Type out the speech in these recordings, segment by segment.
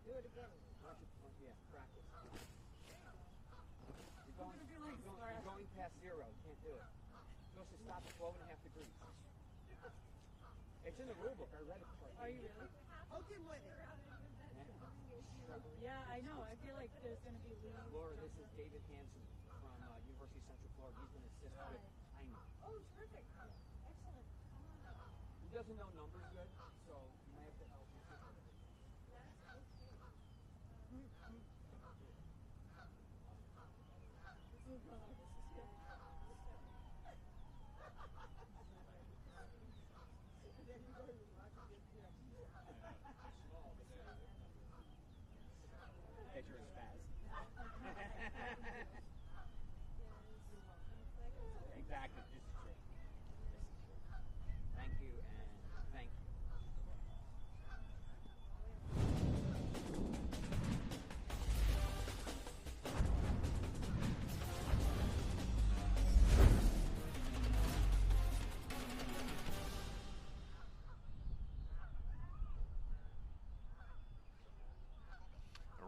Do it again. Yeah, practice. You're going past 0. Can't do it. You're supposed to stop at 12.5 degrees. It's in the rule book. I read it before. Are you really? Okay, with it. Yeah, I know. I feel like there's going to be leaves. Laura, this is David Hansen from University of Central Florida. He's going to assist with timing. Oh, terrific. Excellent. He doesn't know numbers good, so you might have to help him. Picture is fast. Exactly. This is true. Thank you and thank you.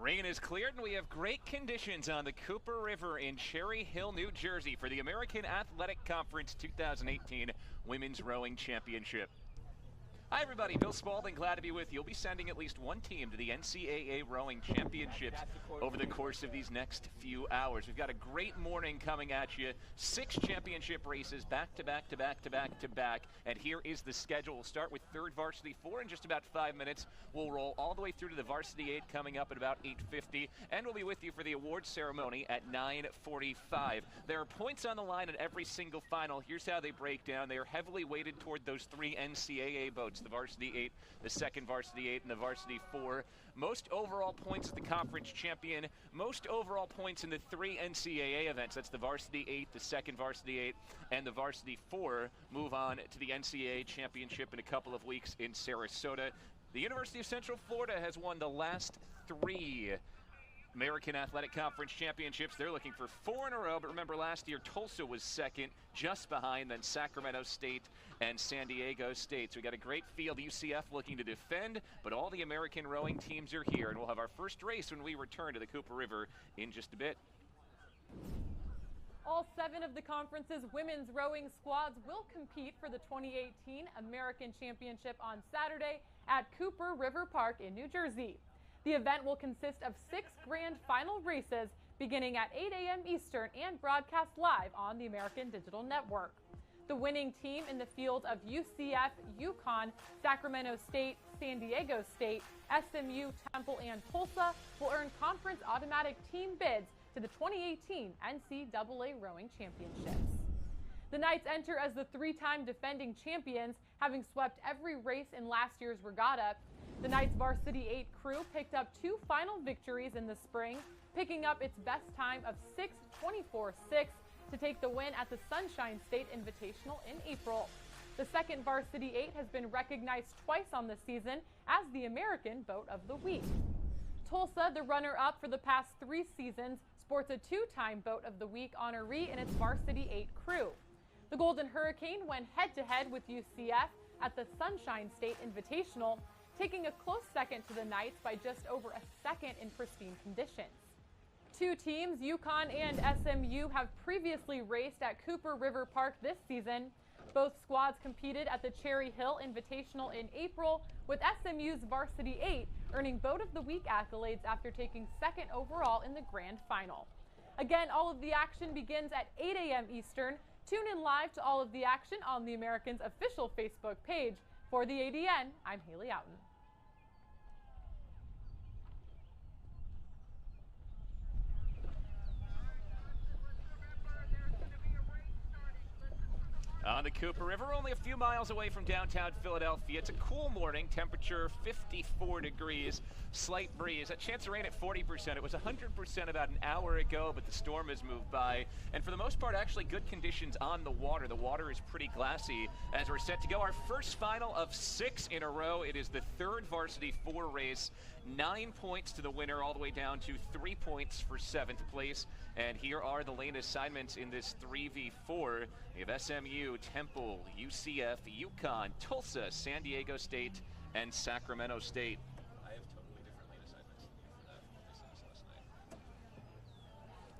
Rain is cleared and we have great conditions on the Cooper River in Cherry Hill, New Jersey for the American Athletic Conference 2018 Women's Rowing Championship. Hi everybody, Bill Spalding, glad to be with you. You'll be sending at least one team to the Ncaa Rowing Championships over the course of these next few hours. We've got a great morning coming at you. 6 championship races back to back to back to back to back. And here is the schedule. We'll start with 3rd Varsity 4 in just about 5 minutes. We'll roll all the way through to the Varsity 8 coming up at about 8:50. And we'll be with you for the awards ceremony at 9:45. There are points on the line at every single final. Here's how they break down. They are heavily weighted toward those 3 Ncaa boats. The Varsity 8, the 2nd Varsity 8, and the Varsity 4. Most overall points as the conference champion, most overall points in the 3 Ncaa events. That's the Varsity 8, the 2nd Varsity 8, and the Varsity 4 move on to the Ncaa championship in a couple of weeks in Sarasota. The University of Central Florida has won the last 3 American Athletic Conference Championships. They're looking for 4 in a row, but remember last year Tulsa was 2nd, just behind then Sacramento State and San Diego State. So we got a great field. UCF looking to defend, but all the American rowing teams are here, and we'll have our first race when we return to the Cooper River in just a bit. All 7 of the conference's women's rowing squads will compete for the 2018 American Championship on Saturday at Cooper River Park in New Jersey. The event will consist of 6 grand final races beginning at 8 a.m. Eastern and broadcast live on the American Digital Network. The winning team in the field of UCF, Uconn, Sacramento State, San Diego State, SMU, Temple, and Tulsa will earn conference automatic team bids to the 2018 NCAA Rowing Championships. The Knights enter as the 3-time defending champions, having swept every race in last year's regatta. The Knights Varsity 8 crew picked up 2 final victories in the spring, picking up its best time of 6:24.6 to take the win at the Sunshine State Invitational in April. The 2nd Varsity 8 has been recognized twice on the season as the American Boat of the Week. Tulsa, the runner-up for the past 3 seasons, sports a 2-time Boat of the Week honoree in its Varsity 8 crew. The Golden Hurricane went head-to-head with UCF at the Sunshine State Invitational, taking a close second to the Knights by just over a second in pristine conditions. 2 teams, Uconn and SMU, have previously raced at Cooper River Park this season. Both squads competed at the Cherry Hill Invitational in April, with SMU's Varsity 8 earning Boat of the Week accolades after taking 2nd overall in the grand final. Again, all of the action begins at 8 a.m. Eastern. Tune in live to all of the action on the Americans' official Facebook page. For the ADN, I'm Haley Outen. On the Cooper River, only a few miles away from downtown Philadelphia. It's a cool morning, temperature 54 degrees, slight breeze. A chance of rain at 40%. It was 100% about an hour ago, but the storm has moved by. And for the most part, actually good conditions on the water. The water is pretty glassy as we're set to go our first final of 6 in a row. It is the 3rd Varsity 4 race. 9 points to the winner, all the way down to 3 points for 7th place. And here are the lane assignments in this 3v4. We have SMU, Temple, UCF, Uconn, Tulsa, San Diego State, and Sacramento State. I have totally different lane assignments.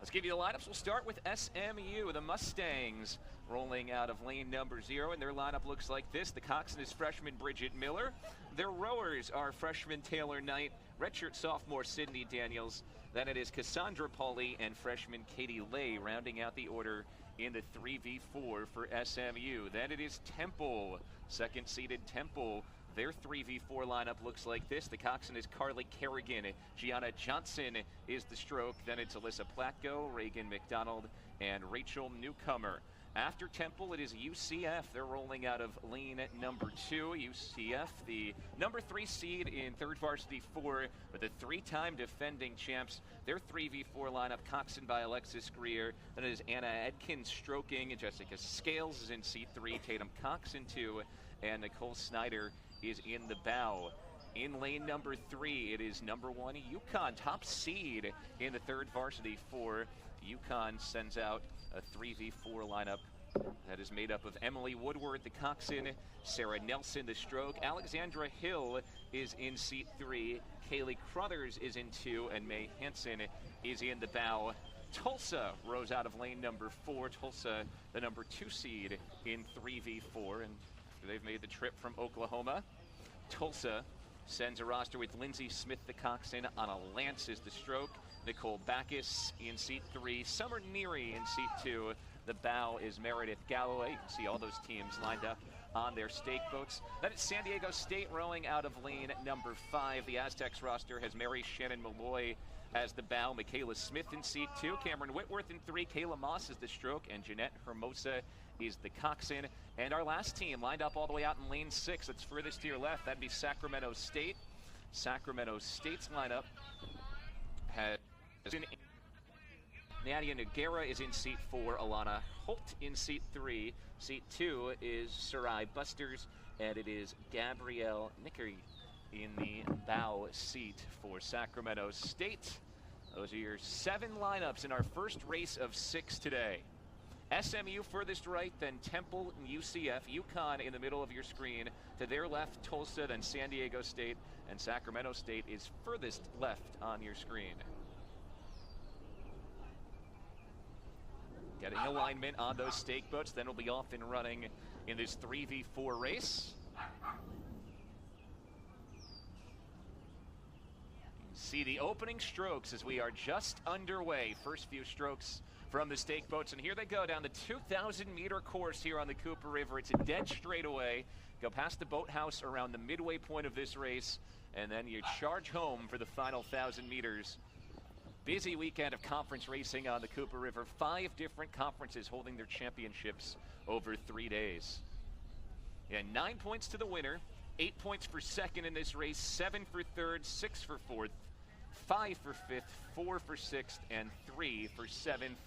Let's give you the lineups. We'll start with SMU, the Mustangs, rolling out of lane number 0, and their lineup looks like this. The Coxon is freshman Bridget Miller. Their rowers are freshman Taylor Knight, redshirt sophomore Sydney Daniels. Then it is Cassandra Pauly and freshman Katie Lay rounding out the order in the 3v4 for SMU. Then it is Temple, second-seeded Temple. Their 3v4 lineup looks like this. The Coxon is Carly Kerrigan. Gianna Johnson is the stroke. Then it's Alyssa Platko, Reagan McDonald, and Rachel Newcomer. After Temple, it is UCF. They're rolling out of lane number 2. UCF, the number 3 seed in third varsity 4, but the 3-time defending champs. Their 3v4 lineup, Coxon by Alexis Greer. Then it is Anna Adkins stroking. Jessica Scales is in seat 3. Tatum Cox in 2. And Nicole Snyder is in the bow. In lane number 3, it is number 1 Uconn, top seed in the third varsity 4. Uconn sends out a 3v4 lineup that is made up of Emily Woodward, the Coxon, Sarah Nelson, the stroke, Alexandra Hill is in seat 3, Kaylee Crothers is in 2, and May Hansen is in the bow. Tulsa rows out of lane number 4. Tulsa, the number 2 seed in 3v4, and after they've made the trip from Oklahoma, Tulsa sends a roster with Lindsey Smith, the Coxon, Anna Lance is the stroke, Nicole Bacchus in seat 3, Summer Neary in seat 2. The bow is Meredith Galloway. You can see all those teams lined up on their stake boats. Then it's San Diego State rowing out of lane number 5. The Aztecs roster has Mary Shannon Malloy as the bow, Michaela Smith in seat 2, Cameron Whitworth in 3, Kayla Moss is the stroke, and Jeanette Hermosa is the Coxon. And our last team lined up all the way out in lane 6. That's furthest to your left. That'd be Sacramento State. Sacramento State's lineup has Nadia Noguera is in seat 4, Alana Holt in seat 3. Seat 2 is Sarai Busters, and it is Gabrielle Nickery in the bow seat for Sacramento State. Those are your 7 lineups in our first race of 6 today. SMU furthest right, then Temple and UCF, Uconn in the middle of your screen. To their left, Tulsa, then San Diego State, and Sacramento State is furthest left on your screen. Getting alignment on those stake boats, then we'll be off and running in this 3v4 race. See the opening strokes as we are just underway. First few strokes from the stake boats, and here they go down the 2,000-meter course here on the Cooper River. It's a dead straightaway. Go past the boathouse around the midway point of this race, and then you charge home for the final 1,000 meters. Busy weekend of conference racing on the Cooper River. 5 different conferences holding their championships over 3 days. And 9 points to the winner, 8 points for second in this race, 7 for third, 6 for fourth, 5 for fifth, 4 for sixth, and 3 for seventh.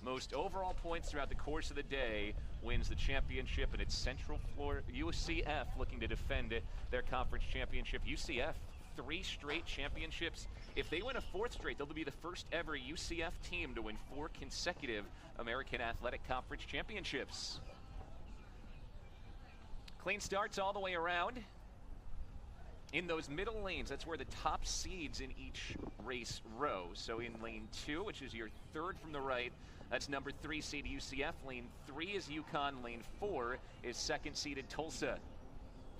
Most overall points throughout the course of the day wins the championship, and it's Central Florida UCF looking to defend their conference championship. UCF, 3 straight championships. If they win a 4th straight, they'll be the first ever UCF team to win 4 consecutive American Athletic Conference championships. Clean starts all the way around. In those middle lanes, that's where the top seeds in each race row. So in lane 2, which is your 3rd from the right, that's number 3 seed UCF. Lane 3 is Uconn. Lane 4 is 2nd seeded Tulsa.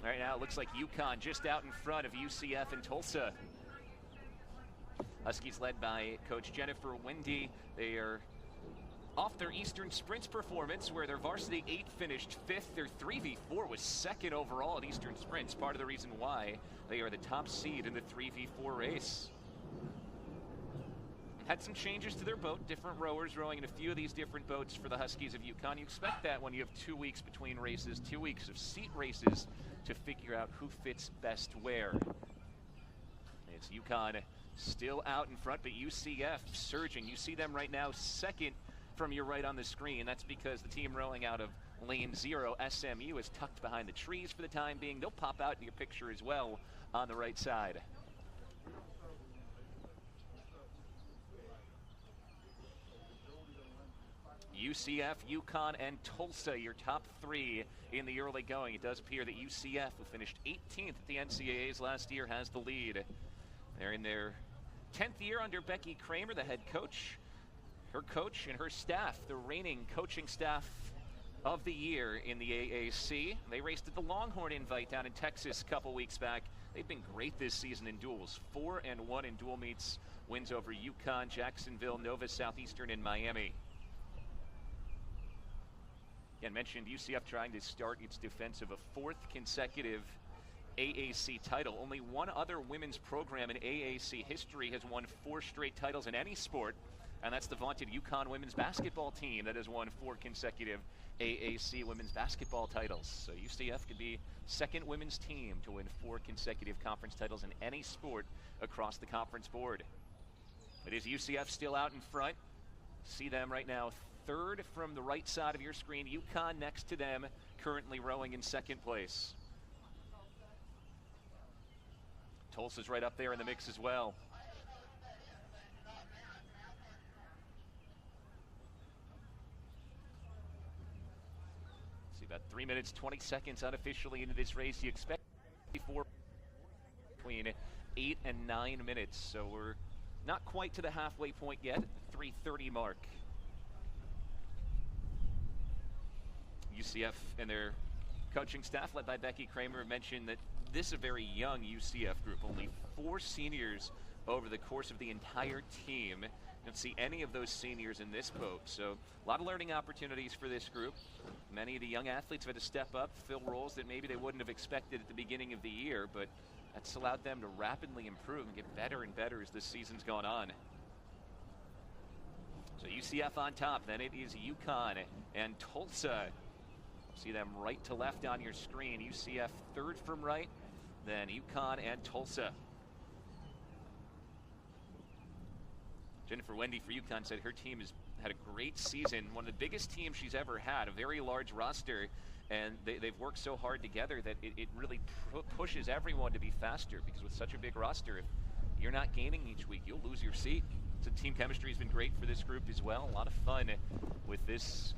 Right now it looks like Uconn just out in front of UCF and Tulsa. Huskies led by Coach Jennifer Wendy. They are off their Eastern Sprints performance where their varsity 8 finished 5th. Their 3v4 was 2nd overall at Eastern Sprints. Part of the reason why they are the top seed in the 3v4 race. Had some changes to their boat, different rowers rowing in a few of these different boats for the Huskies of Uconn. You expect that when you have 2 weeks between races, 2 weeks of seat races to figure out who fits best where. It's Uconn still out in front, but UCF surging. You see them right now 2nd from your right on the screen. That's because the team rowing out of lane 0, SMU, is tucked behind the trees for the time being. They'll pop out in your picture as well on the right side. UCF, Uconn, and Tulsa, your top 3 in the early going. It does appear that UCF, who finished 18th at the NCAAs last year, has the lead. They're in their 10th year under Becky Kramer, the head coach. her coach and her staff, the reigning coaching staff of the year in the AAC. They raced at the Longhorn Invite down in Texas a couple weeks back. They've been great this season in duels. 4-1 in dual meets. Wins over Uconn, Jacksonville, Nova Southeastern, and Miami. Again, mentioned UCF trying to start its defense of a 4th consecutive AAC title. Only one other women's program in AAC history has won 4 straight titles in any sport, and that's the vaunted Uconn women's basketball team that has won 4 consecutive AAC women's basketball titles. So UCF could be 2nd women's team to win 4 consecutive conference titles in any sport across the conference board. It is UCF still out in front. See them right now, 3rd from the right side of your screen. Uconn next to them, currently rowing in 2nd place. Tulsa's right up there in the mix as well. See, about 3 minutes, 20 seconds unofficially into this race. You expect between 8 and 9 minutes, so we're not quite to the halfway point yet, 3:30 mark. UCF and their coaching staff, led by Becky Kramer, mentioned that this is a very young UCF group. Only 4 seniors over the course of the entire team. You don't see any of those seniors in this boat. So a lot of learning opportunities for this group. Many of the young athletes have had to step up, fill roles that maybe they wouldn't have expected at the beginning of the year, but that's allowed them to rapidly improve and get better and better as this season's gone on. So UCF on top, then it is Uconn and Tulsa. See them right to left on your screen. UCF 3rd from right, then Uconn and Tulsa. Jennifer Wendy for Uconn said her team has had a great season, one of the biggest teams she's ever had, a very large roster, and they've worked so hard together that it really pushes everyone to be faster, because with such a big roster, if you're not gaining each week, you'll lose your seat. So team chemistry has been great for this group as well. A lot of fun with this,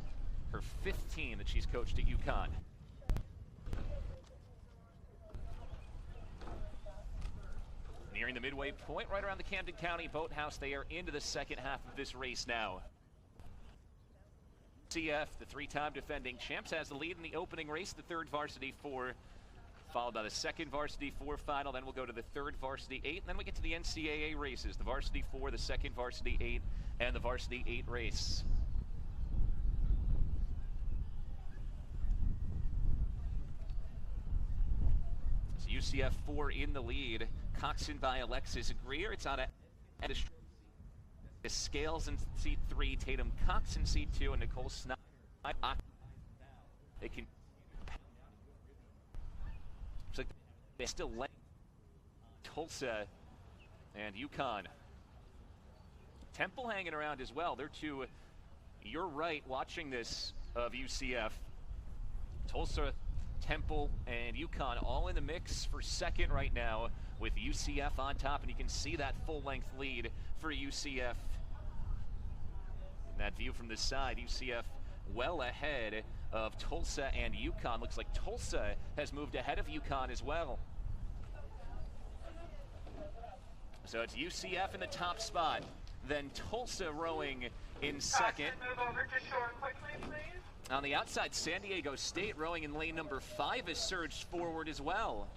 her 5th team that she's coached at Uconn. Nearing the midway point, right around the Camden County Boathouse, they are into the 2nd half of this race now. CF, the 3-time defending champs, has the lead in the opening race, the 3rd Varsity 4, followed by the 2nd Varsity 4 final. Then we'll go to the 3rd Varsity 8, and then we get to the NCAA races, the Varsity 4, the 2nd Varsity 8, and the Varsity 8 race. So UCF 4 in the lead. Coxon by Alexis Greer. It's on a Scales in seat 3, Tatum Cox in seat 2, and Nicole Snyder. They can. Looks like they still let Tulsa and Uconn. Temple hanging around as well. They're to your right watching this of UCF. Tulsa, Temple, and Uconn all in the mix for 2nd right now, with UCF on top, and you can see that full-length lead for UCF. In that view from the side, UCF well ahead of Tulsa and Uconn. Looks like Tulsa has moved ahead of Uconn as well. So it's UCF in the top spot, then Tulsa rowing in 2nd. Move over to shore quickly, please. On the outside, San Diego State rowing in lane number 5 has surged forward as well.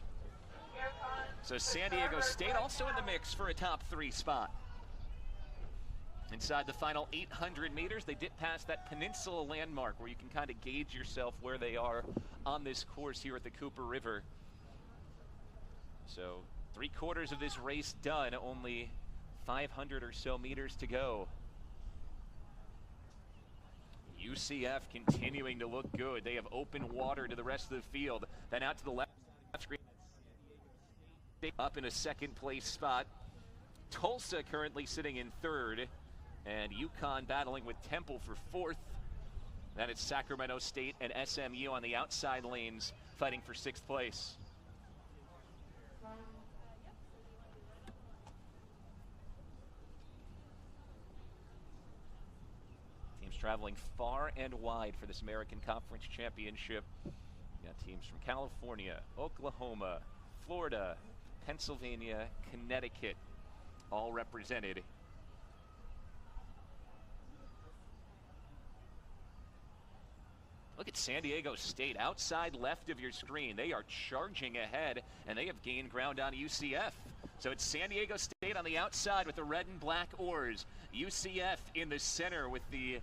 So San Diego State also in the mix for a top 3 spot. Inside the final 800 meters, they dip past that peninsula landmark where you can kind of gauge yourself where they are on this course here at the Cooper River. So 3/4 of this race done, only 500 or so meters to go. UCF continuing to look good. They have open water to the rest of the field. Then out to the left screen, up in a 2nd place spot. Tulsa currently sitting in 3rd, and Uconn battling with Temple for 4th. Then it's Sacramento State and SMU on the outside lanes fighting for 6th place. Teams traveling far and wide for this American Conference Championship. You got teams from California, Oklahoma, Florida, Pennsylvania, Connecticut, all represented. San Diego State outside left of your screen. They are charging ahead, and they have gained ground on UCF. So it's San Diego State on the outside with the red and black oars. UCF in the center with the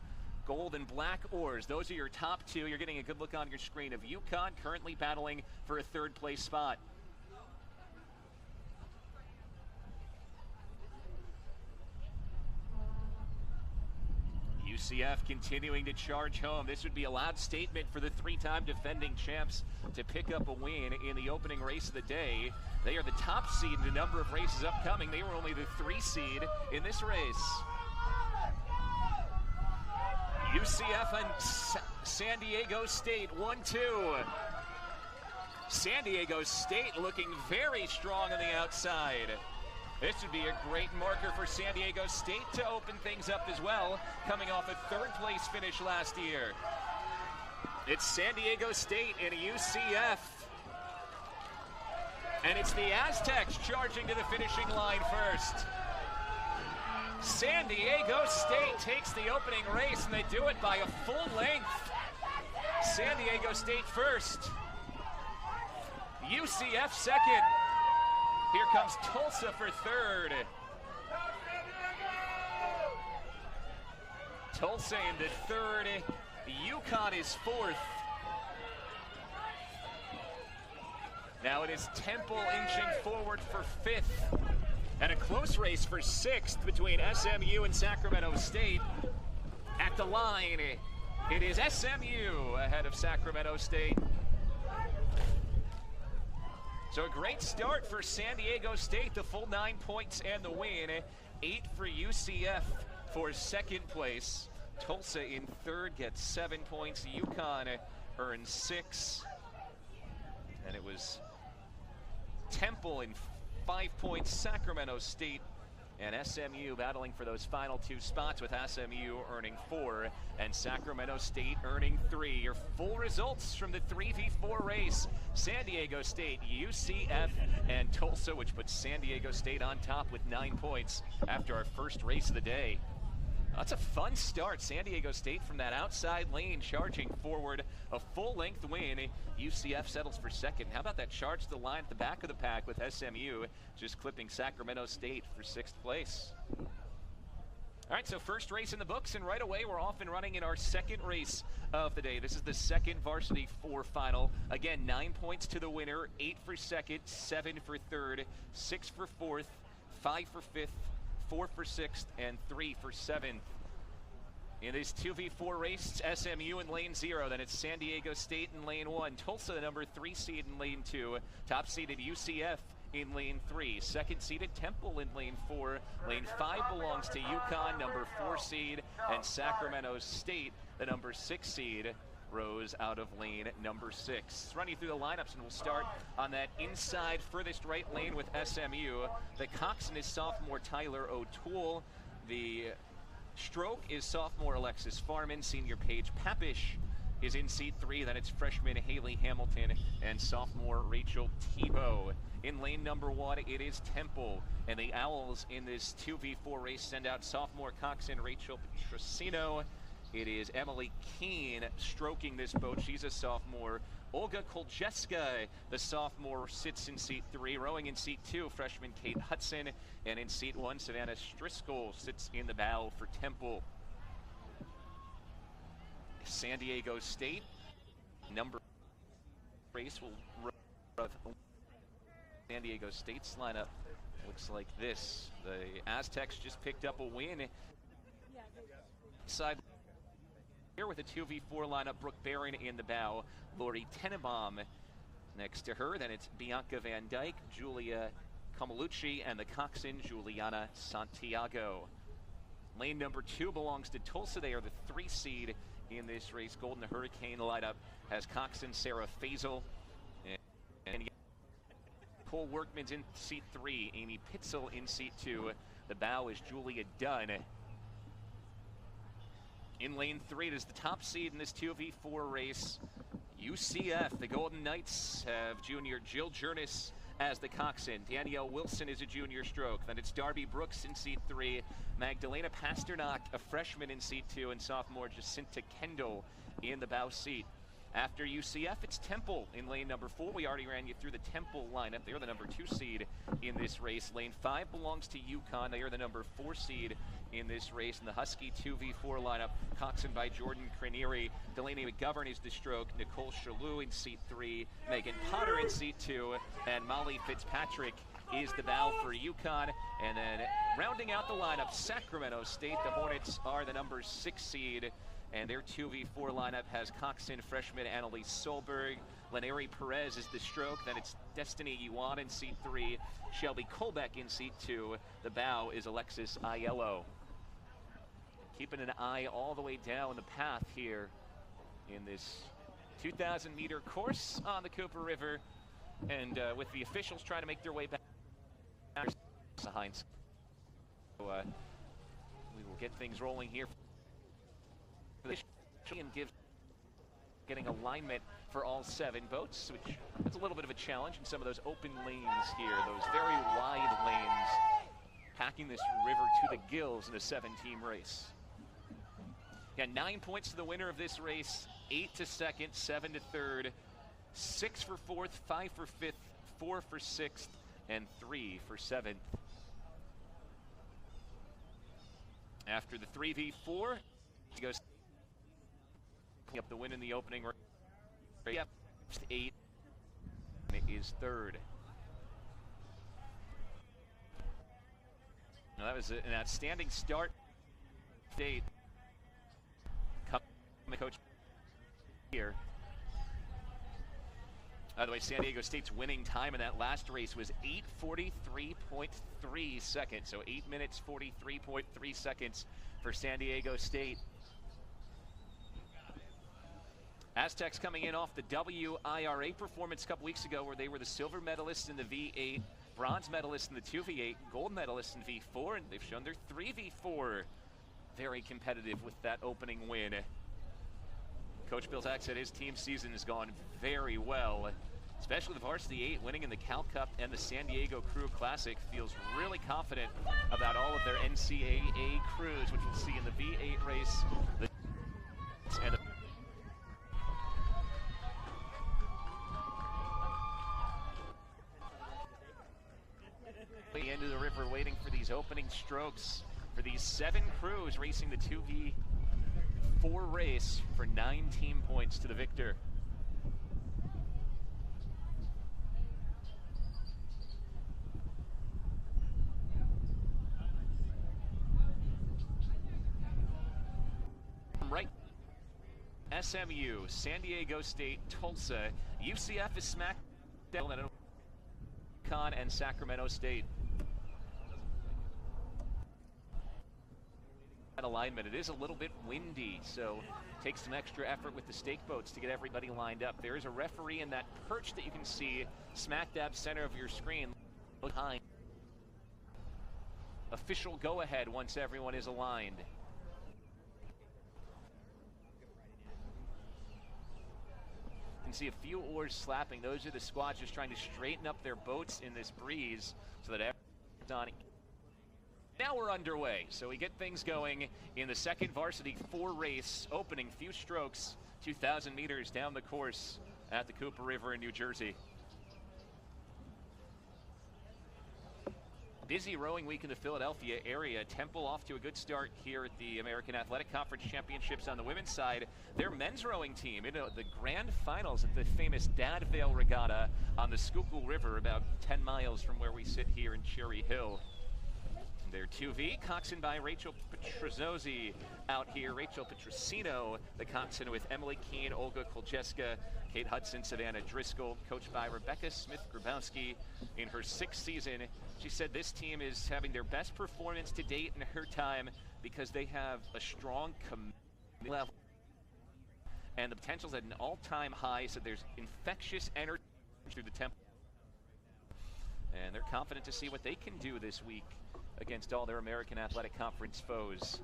gold and black oars. Those are your top two. You're getting a good look on your screen of Uconn currently battling for a third place spot. UCF continuing to charge home. This would be a loud statement for the three-time defending champs to pick up a win in the opening race of the day. They are the top seed in the number of races upcoming. They were only the 3 seed in this race. UCF and San Diego State 1-2. San Diego State looking very strong on the outside. This would be a great marker for San Diego State to open things up as well, coming off a third-place finish last year. It's San Diego State and UCF. And it's the Aztecs charging to the finishing line first. San Diego State takes the opening race, and they do it by a full length. San Diego State first. UCF second. Here comes Tulsa for third. Tulsa into third. Uconn is fourth. Now it is Temple inching forward for fifth. And a close race for sixth between SMU and Sacramento State. At the line, it is SMU ahead of Sacramento State. So a great start for San Diego State, the full 9 points and the win. 8 for UCF for second place. Tulsa in third gets 7 points. Uconn earns 6. And it was Temple in 5 points. Sacramento State and SMU battling for those final 2 spots, with SMU earning 4 and Sacramento State earning 3. Your full results from the 3v4 race: San Diego State, UCF, and Tulsa, which puts San Diego State on top with 9 points after our first race of the day. That's a fun start. San Diego State from that outside lane charging forward. A full-length win. UCF settles for second. How about that charge to the line at the back of the pack with SMU just clipping Sacramento State for 6th place. All right, so first race in the books, and right away we're off and running in our second race of the day. This is the second Varsity 4 final. Again, 9 points to the winner, 8 for second, 7 for third, 6 for fourth, 5 for fifth, 4 for 6th, and 3 for 7th. In this 2v4 race, SMU in lane 0, then it's San Diego State in lane 1, Tulsa the number 3 seed in lane 2, top seeded UCF in lane 3, second seeded Temple in lane 4, lane 5 belongs to Uconn, number 4 seed, and Sacramento State, the number 6 seed, rose out of lane number 6. Running through the lineups, and we'll start on that inside furthest right lane with SMU. The Coxon is sophomore Tyler O'Toole. The stroke is sophomore Alexis Farman. Senior Paige Papish is in seat 3. Then it's freshman Haley Hamilton and sophomore Rachel Tebow. In lane number 1, it is Temple. And the Owls in this 2v4 race send out sophomore Coxon Rachel Petrosino. It is Emily Keene stroking this boat. She's a sophomore. Olga Koljeska, the sophomore, sits in seat 3. Rowing in seat 2, freshman Kate Hudson. And in seat 1, Savannah Striscoll sits in the bow for Temple. San Diego State, number race will run San Diego State's lineup. Looks like this. The Aztecs just picked up a win. Side here with a 2v4 lineup, Brooke Barron in the bow, Lori Tenenbaum next to her. Then it's Bianca Van Dyke, Julia Comalucci, and the Coxon, Juliana Santiago. Lane number 2 belongs to Tulsa. They are the 3 seed in this race. Golden Hurricane lineup has Coxon, Sara Faisal, and Cole Workman's in seat 3, Amy Pitzel in seat 2. The bow is Julia Dunn. In lane 3, it is the top seed in this 2v4 race. UCF, the Golden Knights, have junior Jill Jernis as the Coxon. Danielle Wilson is a junior stroke. Then it's Darby Brooks in seat 3. Magdalena Pasternak, a freshman in seat 2, and sophomore Jacinta Kendall in the bow seat. After UCF, it's Temple in lane number 4. We already ran you through the Temple lineup. They're the number 2 seed in this race. Lane 5 belongs to Uconn. They are the number 4 seed in this race. In the Husky 2v4 lineup, Coxon by Jordan Neary. Delaney McGovern is the stroke. Nicole Shalou in seat 3. Megan Potter in seat 2. And Molly Fitzpatrick is the bow for Uconn. And then rounding out the lineup, Sacramento State. The Hornets are the number 6 seed. And their 2v4 lineup has Coxon freshman Annalise Solberg. Lenary Perez is the stroke. Then it's Destiny Yuan in seat 3. Shelby Colbeck in seat 2. The bow is Alexis Aiello. Keeping an eye all the way down the path here in this 2,000 meter course on the Cooper River. And with the officials trying to make their way back behind. So we will get things rolling here and give getting alignment for all 7 boats, which is a little bit of a challenge in some of those open lanes here, those very wide lanes, packing this river to the gills in a 7-team race. Yeah, 9 points to the winner of this race, 8 to second, 7 to third, 6 for fourth, 5 for fifth, 4 for sixth, and 3 for seventh. After the 3v4, he goes up the win in the opening race. 8 is third. Now that was an outstanding start. State coach here. By the way, San Diego State's winning time in that last race was 8:43.3 seconds. So 8 minutes 43.3 seconds for San Diego State. Aztecs coming in off the WIRA performance a couple weeks ago where they were the silver medalists in the V8, bronze medalists in the 2v8, gold medalists in V4, and they've shown their 3v4 very competitive with that opening win. Coach Bilzak said his team season has gone very well, especially the Varsity 8 winning in the Cal Cup and the San Diego Crew Classic. Feels really confident about all of their NCAA crews, which we'll see in the V8 race. And the end of the river waiting for these opening strokes for these 7 crews racing the 2v4 race for 9 team points to the victor. Right, SMU, San Diego State, Tulsa, UCF is smack down at Uconn and Sacramento State. Alignment. It is a little bit windy, so take some extra effort with the stake boats to get everybody lined up. There is a referee in that perch that you can see smack dab center of your screen. Look behind. Official go ahead once everyone is aligned. You can see a few oars slapping. Those are the squads just trying to straighten up their boats in this breeze so that everyone's on. Now we're underway, so we get things going in the second Varsity 4 race, opening few strokes, 2,000 meters down the course at the Cooper River in New Jersey. Busy rowing week in the Philadelphia area. Temple off to a good start here at the American Athletic Conference Championships on the women's side. Their men's rowing team in the grand finals at the famous Dadvale Regatta on the Schuylkill River, about 10 miles from where we sit here in Cherry Hill. Their 2V, Coxon by Rachel Petrozzi out here. Rachel Petrosino, the Coxon with Emily Keene, Olga Koljeska, Kate Hudson, Savannah Driscoll, coached by Rebecca Smith-Grabowski in her 6th season. She said this team is having their best performance to date in her time because they have a strong commitment level. And the potential's at an all-time high, so there's infectious energy through the Temple. And they're confident to see what they can do this week against all their American Athletic Conference foes.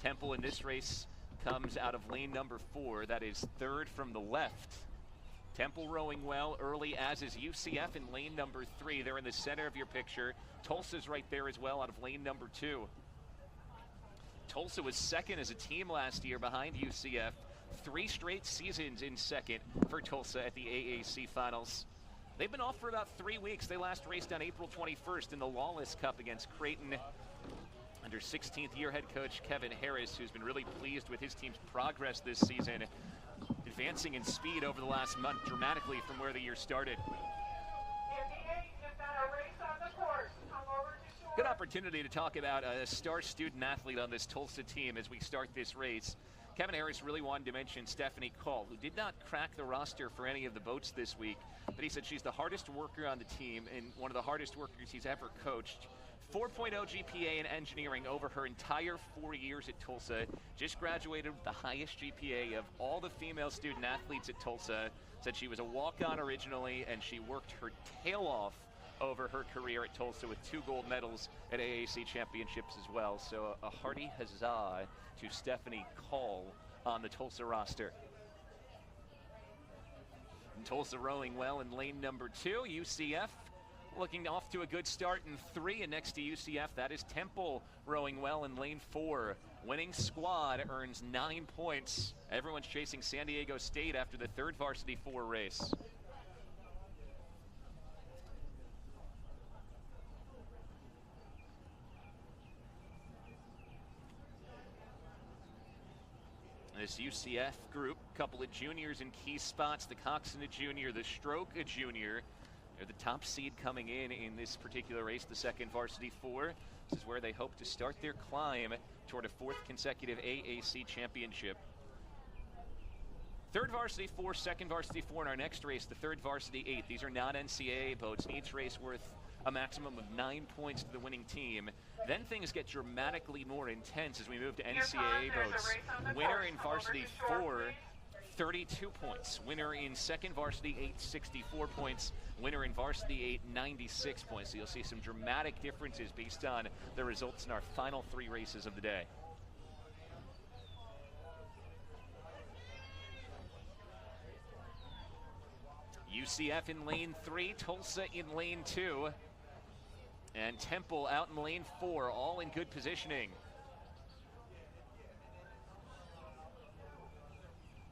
Temple in this race comes out of lane number 4. That is 3rd from the left. Temple rowing well early, as is UCF in lane number 3. They're in the center of your picture. Tulsa's right there as well out of lane number 2. Tulsa was 2nd as a team last year behind UCF. 3 straight seasons in second for Tulsa at the AAC Finals. They've been off for about 3 weeks. They last raced on April 21st in the Lawless Cup against Creighton under 16th year head coach Kevin Harris, who's been really pleased with his team's progress this season, advancing in speed over the last month dramatically from where the year started. Good opportunity to talk about a star student athlete on this Tulsa team as we start this race. Kevin Harris really wanted to mention Stephanie Call, who did not crack the roster for any of the boats this week, but he said she's the hardest worker on the team and one of the hardest workers he's ever coached. 4.0 GPA in engineering over her entire 4 years at Tulsa. Just graduated with the highest GPA of all the female student athletes at Tulsa. Said she was a walk-on originally, and she worked her tail off over her career at Tulsa with 2 gold medals at AAC championships as well. So a hearty huzzah to Stephanie Call on the Tulsa roster. And Tulsa rowing well in lane number 2. UCF looking off to a good start in 3, and next to UCF, that is Temple rowing well in lane 4. Winning squad earns 9 points. Everyone's chasing San Diego State after the 3rd Varsity 4 race. This UCF group, couple of juniors in key spots. The Coxon a junior, the Stroke a junior. They're the top seed coming in this particular race, the 2nd Varsity 4. This is where they hope to start their climb toward a 4th consecutive AAC championship. 3rd Varsity 4, 2nd Varsity 4 in our next race, the 3rd Varsity 8. These are not NCAA boats, and each race worth a maximum of 9 points to the winning team. Then things get dramatically more intense as we move to NCAA boats. Winner in Varsity 4, 32 points. Winner in 2nd Varsity 8, 64 points. Winner in Varsity 8, 96 points. So you'll see some dramatic differences based on the results in our final 3 races of the day. UCF in lane 3, Tulsa in lane 2, and Temple out in lane 4, all in good positioning.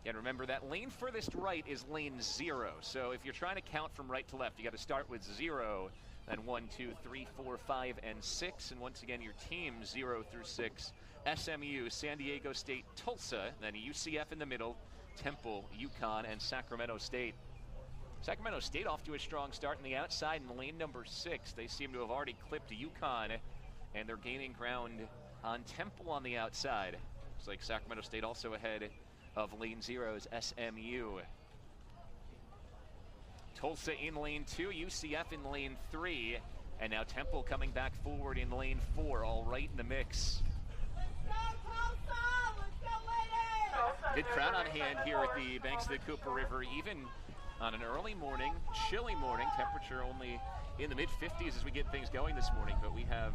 And remember, that lane furthest right is lane 0. So if you're trying to count from right to left, you got to start with 0, then 1, 2, 3, 4, 5, and 6. And once again, your team 0 through 6. SMU, San Diego State, Tulsa, then UCF in the middle, Temple, Uconn, and Sacramento State. Sacramento State off to a strong start on the outside in lane number 6. They seem to have already clipped Uconn, and they're gaining ground on Temple on the outside. Looks like Sacramento State also ahead of lane 0's SMU. Tulsa in lane 2, UCF in lane 3, and now Temple coming back forward in lane 4, all right in the mix. Good crowd on hand here at the banks of the Cooper River, even on an early morning, chilly morning. Temperature only in the mid-50s as we get things going this morning, but we have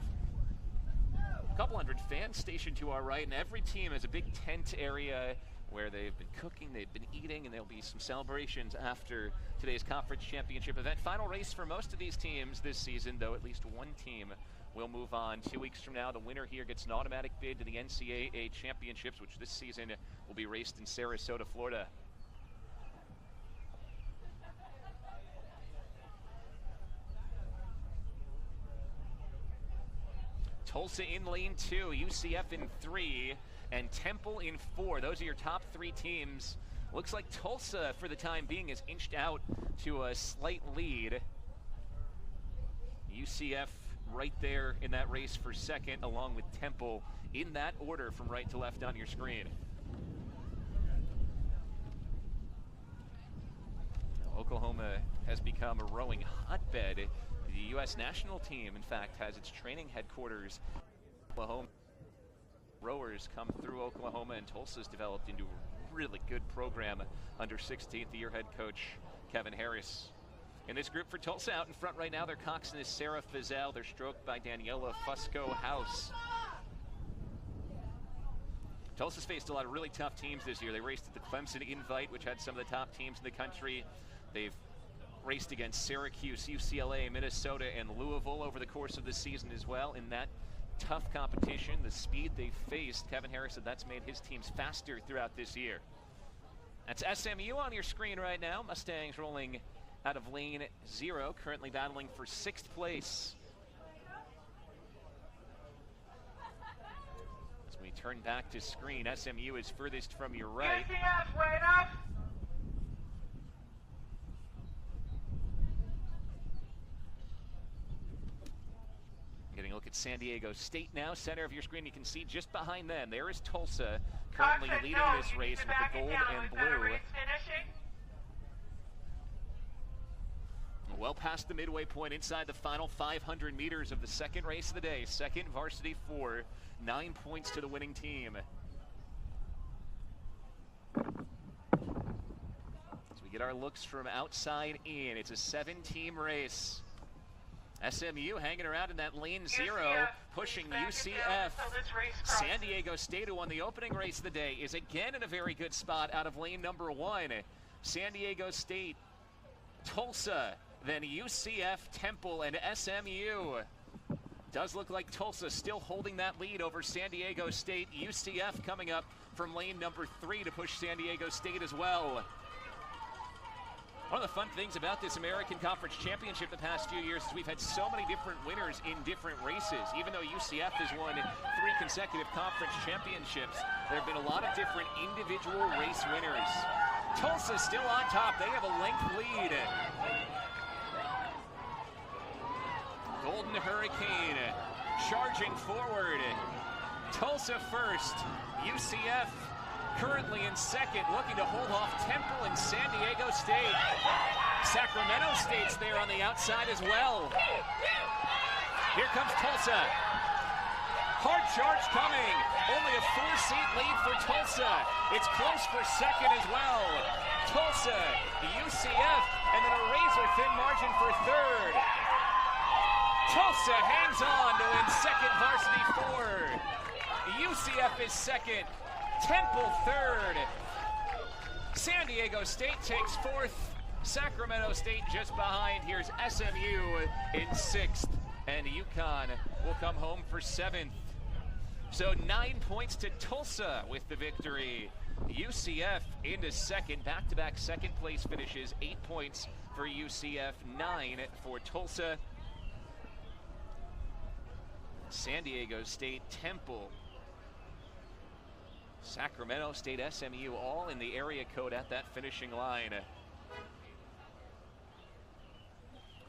a couple hundred fans stationed to our right, and every team has a big tent area where they've been cooking, they've been eating, and there'll be some celebrations after today's conference championship event. Final race for most of these teams this season, though at least one team will move on. 2 weeks from now, the winner here gets an automatic bid to the NCAA championships, which this season will be raced in Sarasota, Florida. Tulsa in lane 2, UCF in 3, and Temple in 4. Those are your top 3 teams. Looks like Tulsa, for the time being, is inched out to a slight lead. UCF right there in that race for second, along with Temple, in that order from right to left on your screen. Oklahoma has become a rowing hotbed. The U.S. national team, in fact, has its training headquarters in Oklahoma. Rowers come through Oklahoma, and Tulsa's developed into a really good program under 16th year head coach Kevin Harris. In this group for Tulsa, out in front right now, their coxswain is Sara Faisal. They're stroked by Daniela Fusco House. Tulsa's faced a lot of really tough teams this year. They raced at the Clemson Invite, which had some of the top teams in the country. They've raced against Syracuse, UCLA, Minnesota, and Louisville over the course of the season as well. In that tough competition, the speed they faced, Kevin Harris said that's made his teams faster throughout this year. That's SMU on your screen right now. Mustangs rolling out of lane 0, currently battling for 6th place. As we turn back to screen, SMU is furthest from your right. UCF, wait up! Getting a look at San Diego State now. Center of your screen, you can see just behind them. There is Tulsa, currently Coxon, leading no, this you race need to with back the it gold down. and We've got a blue. race finishing. Well past the midway point inside the final 500 meters of the second race of the day. Second Varsity 4, 9 points to the winning team. As we get our looks from outside in, it's a 7-team race. SMU hanging around in that lane 0, UCF, pushing please back it UCF. down until this race crosses. San Diego State, who won the opening race of the day, is again in a very good spot out of lane number 1. San Diego State, Tulsa, then UCF, Temple, and SMU. Does look like Tulsa still holding that lead over San Diego State. UCF coming up from lane number 3 to push San Diego State as well. One of the fun things about this American Conference Championship the past few years is we've had so many different winners in different races. Even though UCF has won 3 consecutive conference championships, there have been a lot of different individual race winners. Tulsa still on top. They have a length lead. Golden Hurricane charging forward. Tulsa first. UCF currently in second, looking to hold off Temple and San Diego State. Sacramento State's there on the outside as well. Here comes Tulsa. Hard charge coming. Only a 4-seat lead for Tulsa. It's close for second as well. Tulsa, UCF, and then a razor-thin margin for third. Tulsa hangs on to win second Varsity 4. UCF is second. Temple third. San Diego State takes 4th. Sacramento State just behind. Here's SMU in 6th. And Uconn will come home for 7th. So 9 points to Tulsa with the victory. UCF into second. Back-to-back second place finishes. 8 points for UCF, 9 for Tulsa. San Diego State, Temple, Sacramento State, SMU, all in the area code at that finishing line.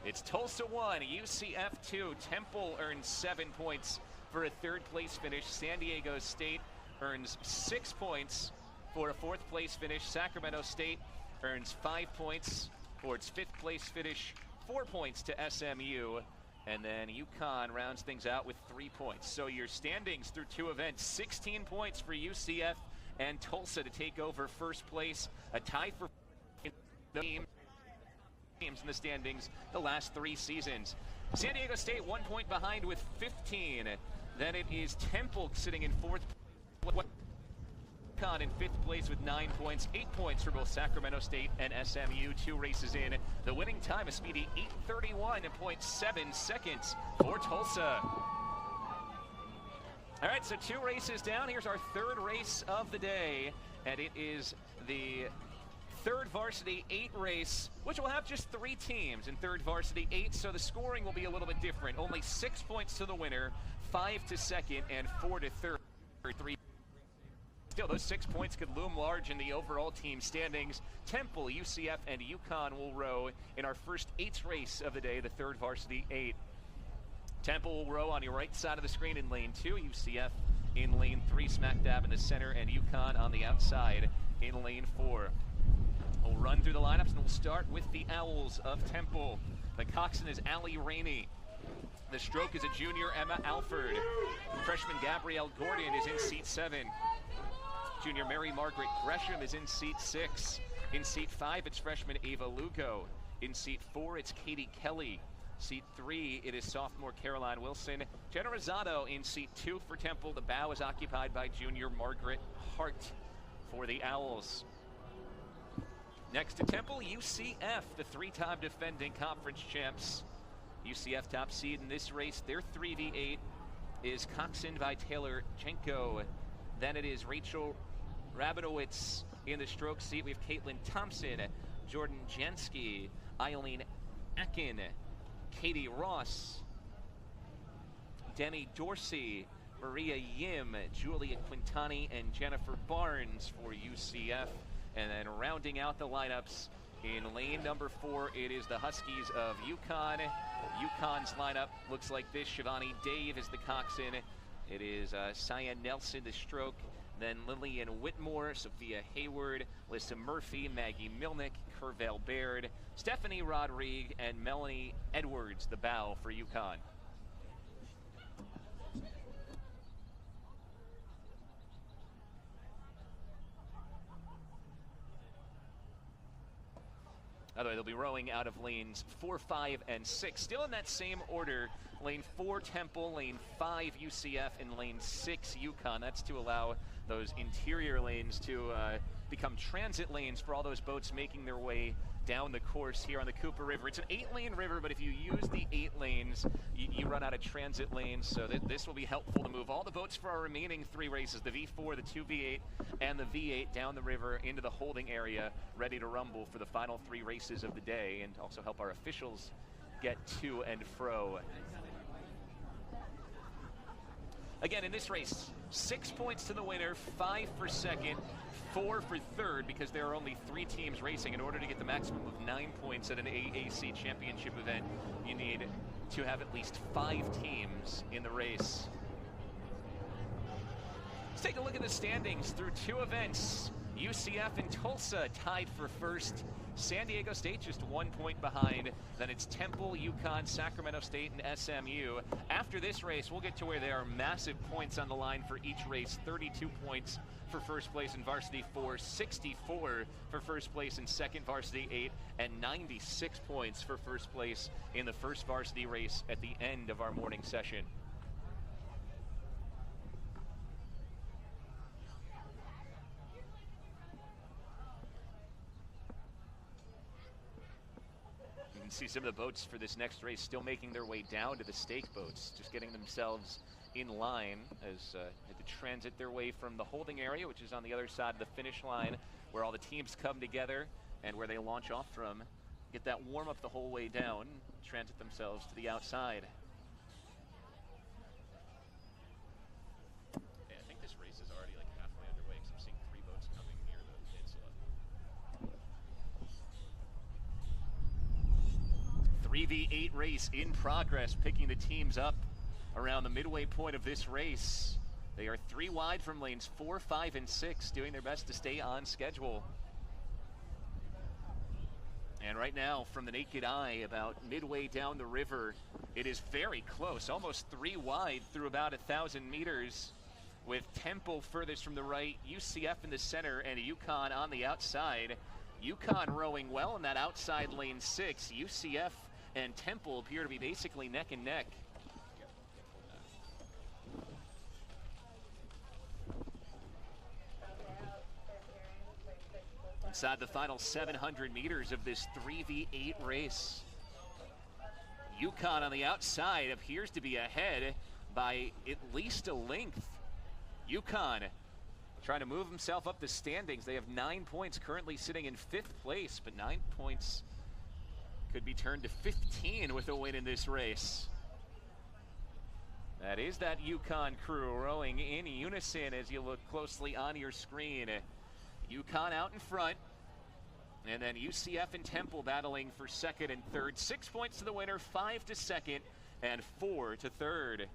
It's Tulsa 1, UCF 2. Temple earns 7 points for a 3rd place finish. San Diego State earns 6 points for a 4th place finish. Sacramento State earns 5 points for its 5th place finish. 4 points to SMU. And then Uconn rounds things out with 3 points. So your standings through 2 events, 16 points for UCF and Tulsa to take over first place. A tie for teams in the standings the last 3 seasons. San Diego State 1 point behind with 15. Then it is Temple sitting in 4th. Uconn in 5th place with 9 points, 8 points for both Sacramento State and SMU. 2 races in. The winning time, a speedy 8:31.7 seconds for Tulsa. All right, so 2 races down. Here's our 3rd race of the day, and it is the 3rd Varsity 8 race, which will have just 3 teams in 3rd Varsity 8, so the scoring will be a little bit different. Only 6 points to the winner, 5 to second, and 4 to third. 3. Still, those 6 points could loom large in the overall team standings. Temple, UCF, and Uconn will row in our first 8th race of the day, the 3rd Varsity 8. Temple will row on your right side of the screen in lane 2, UCF in lane 3, smack dab in the center, and Uconn on the outside in lane 4. We'll run through the lineups, and we'll start with the Owls of Temple. The Coxon is Allie Rainey. The stroke is a junior, Emma Alford. Freshman Gabrielle Gordon is in seat 7. Junior Mary Margaret Gresham is in seat 6. In seat 5, it's freshman Ava Lugo. In seat 4, it's Katie Kelly. Seat 3, it is sophomore Caroline Wilson. Jenna Rosado in seat 2 for Temple. The bow is occupied by junior Margaret Hart for the Owls. Next to Temple, UCF, the 3-time defending conference champs. UCF top seed in this race. Their 3v8 is Coxon by Taylor Chenko. Then it is Rachel Rabinowitz In the stroke seat, we have Caitlin Thompson, Jordan Jansky, Eileen Akin, Katie Ross, Demi Dorsey, Maria Yim, Julia Quintani, and Jennifer Barnes for UCF. And then rounding out the lineups in lane number 4, it is the Huskies of Uconn. Uconn's lineup looks like this. Shivani Dave is the coxswain. It is Cyan Nelson, the stroke. Then Lillian Whitmore, Sophia Hayward, Lissa Murphy, Maggie Milnick, Curvell Baird, Stephanie Rodrigue, and Melanie Edwards, the bow for Uconn. By the way, they'll be rowing out of lanes 4, 5, and 6. Still in that same order, lane 4 Temple, lane 5 UCF, and lane 6 Uconn. That's to allow those interior lanes to become transit lanes for all those boats making their way down the course here on the Cooper River. It's an 8-lane river, but if you use the 8 lanes, you run out of transit lanes, so this will be helpful to move all the boats for our remaining 3 races, the V4, the 2 V8, and the V8 down the river into the holding area, ready to rumble for the final 3 races of the day, and also help our officials get to and fro. Again, in this race, 6 points to the winner, 5 for second, 4 for third, because there are only 3 teams racing. In order to get the maximum of 9 points at an AAC championship event, you need to have at least 5 teams in the race. Let's take a look at the standings through 2 events. UCF and Tulsa tied for first. San Diego State just 1 point behind. Then it's Temple, Uconn, Sacramento State, and SMU. After this race, we'll get to where there are massive points on the line for each race. 32 points for first place in Varsity 4, 64 for first place in second Varsity 8, and 96 points for first place in the first Varsity race at the end of our morning session. You can see some of the boats for this next race still making their way down to the stake boats, just getting themselves in line as they transit their way from the holding area, which is on the other side of the finish line, where all the teams come together and where they launch off from, get that warm up the whole way down, transit themselves to the outside. Yeah, I think this race is already like halfway underway because I'm seeing 3 boats coming near the peninsula. 3v8 race in progress, picking the teams up around the midway point of this race. They are 3 wide from lanes 4, 5, and 6, doing their best to stay on schedule. And right now, from the naked eye, about midway down the river, it is very close, almost 3 wide through about 1,000 meters, with Temple furthest from the right, UCF in the center, and Uconn on the outside. Uconn rowing well in that outside lane 6. UCF and Temple appear to be basically neck and neck. Inside the final 700 meters of this 3v8 race, Uconn on the outside appears to be ahead by at least a length. Uconn trying to move himself up the standings. They have 9 points, currently sitting in 5th place, but 9 points could be turned to 15 with a win in this race. That is that Uconn crew rowing in unison as you look closely on your screen. Uconn out in front, and then UCF and Temple battling for second and third. 6 points to the winner, 5 to second, and 4 to third.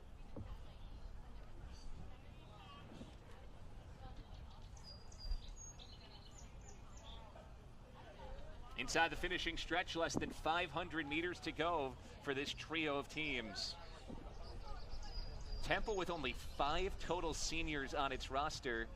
Inside the finishing stretch, less than 500 meters to go for this trio of teams. Temple with only 5 total seniors on its roster,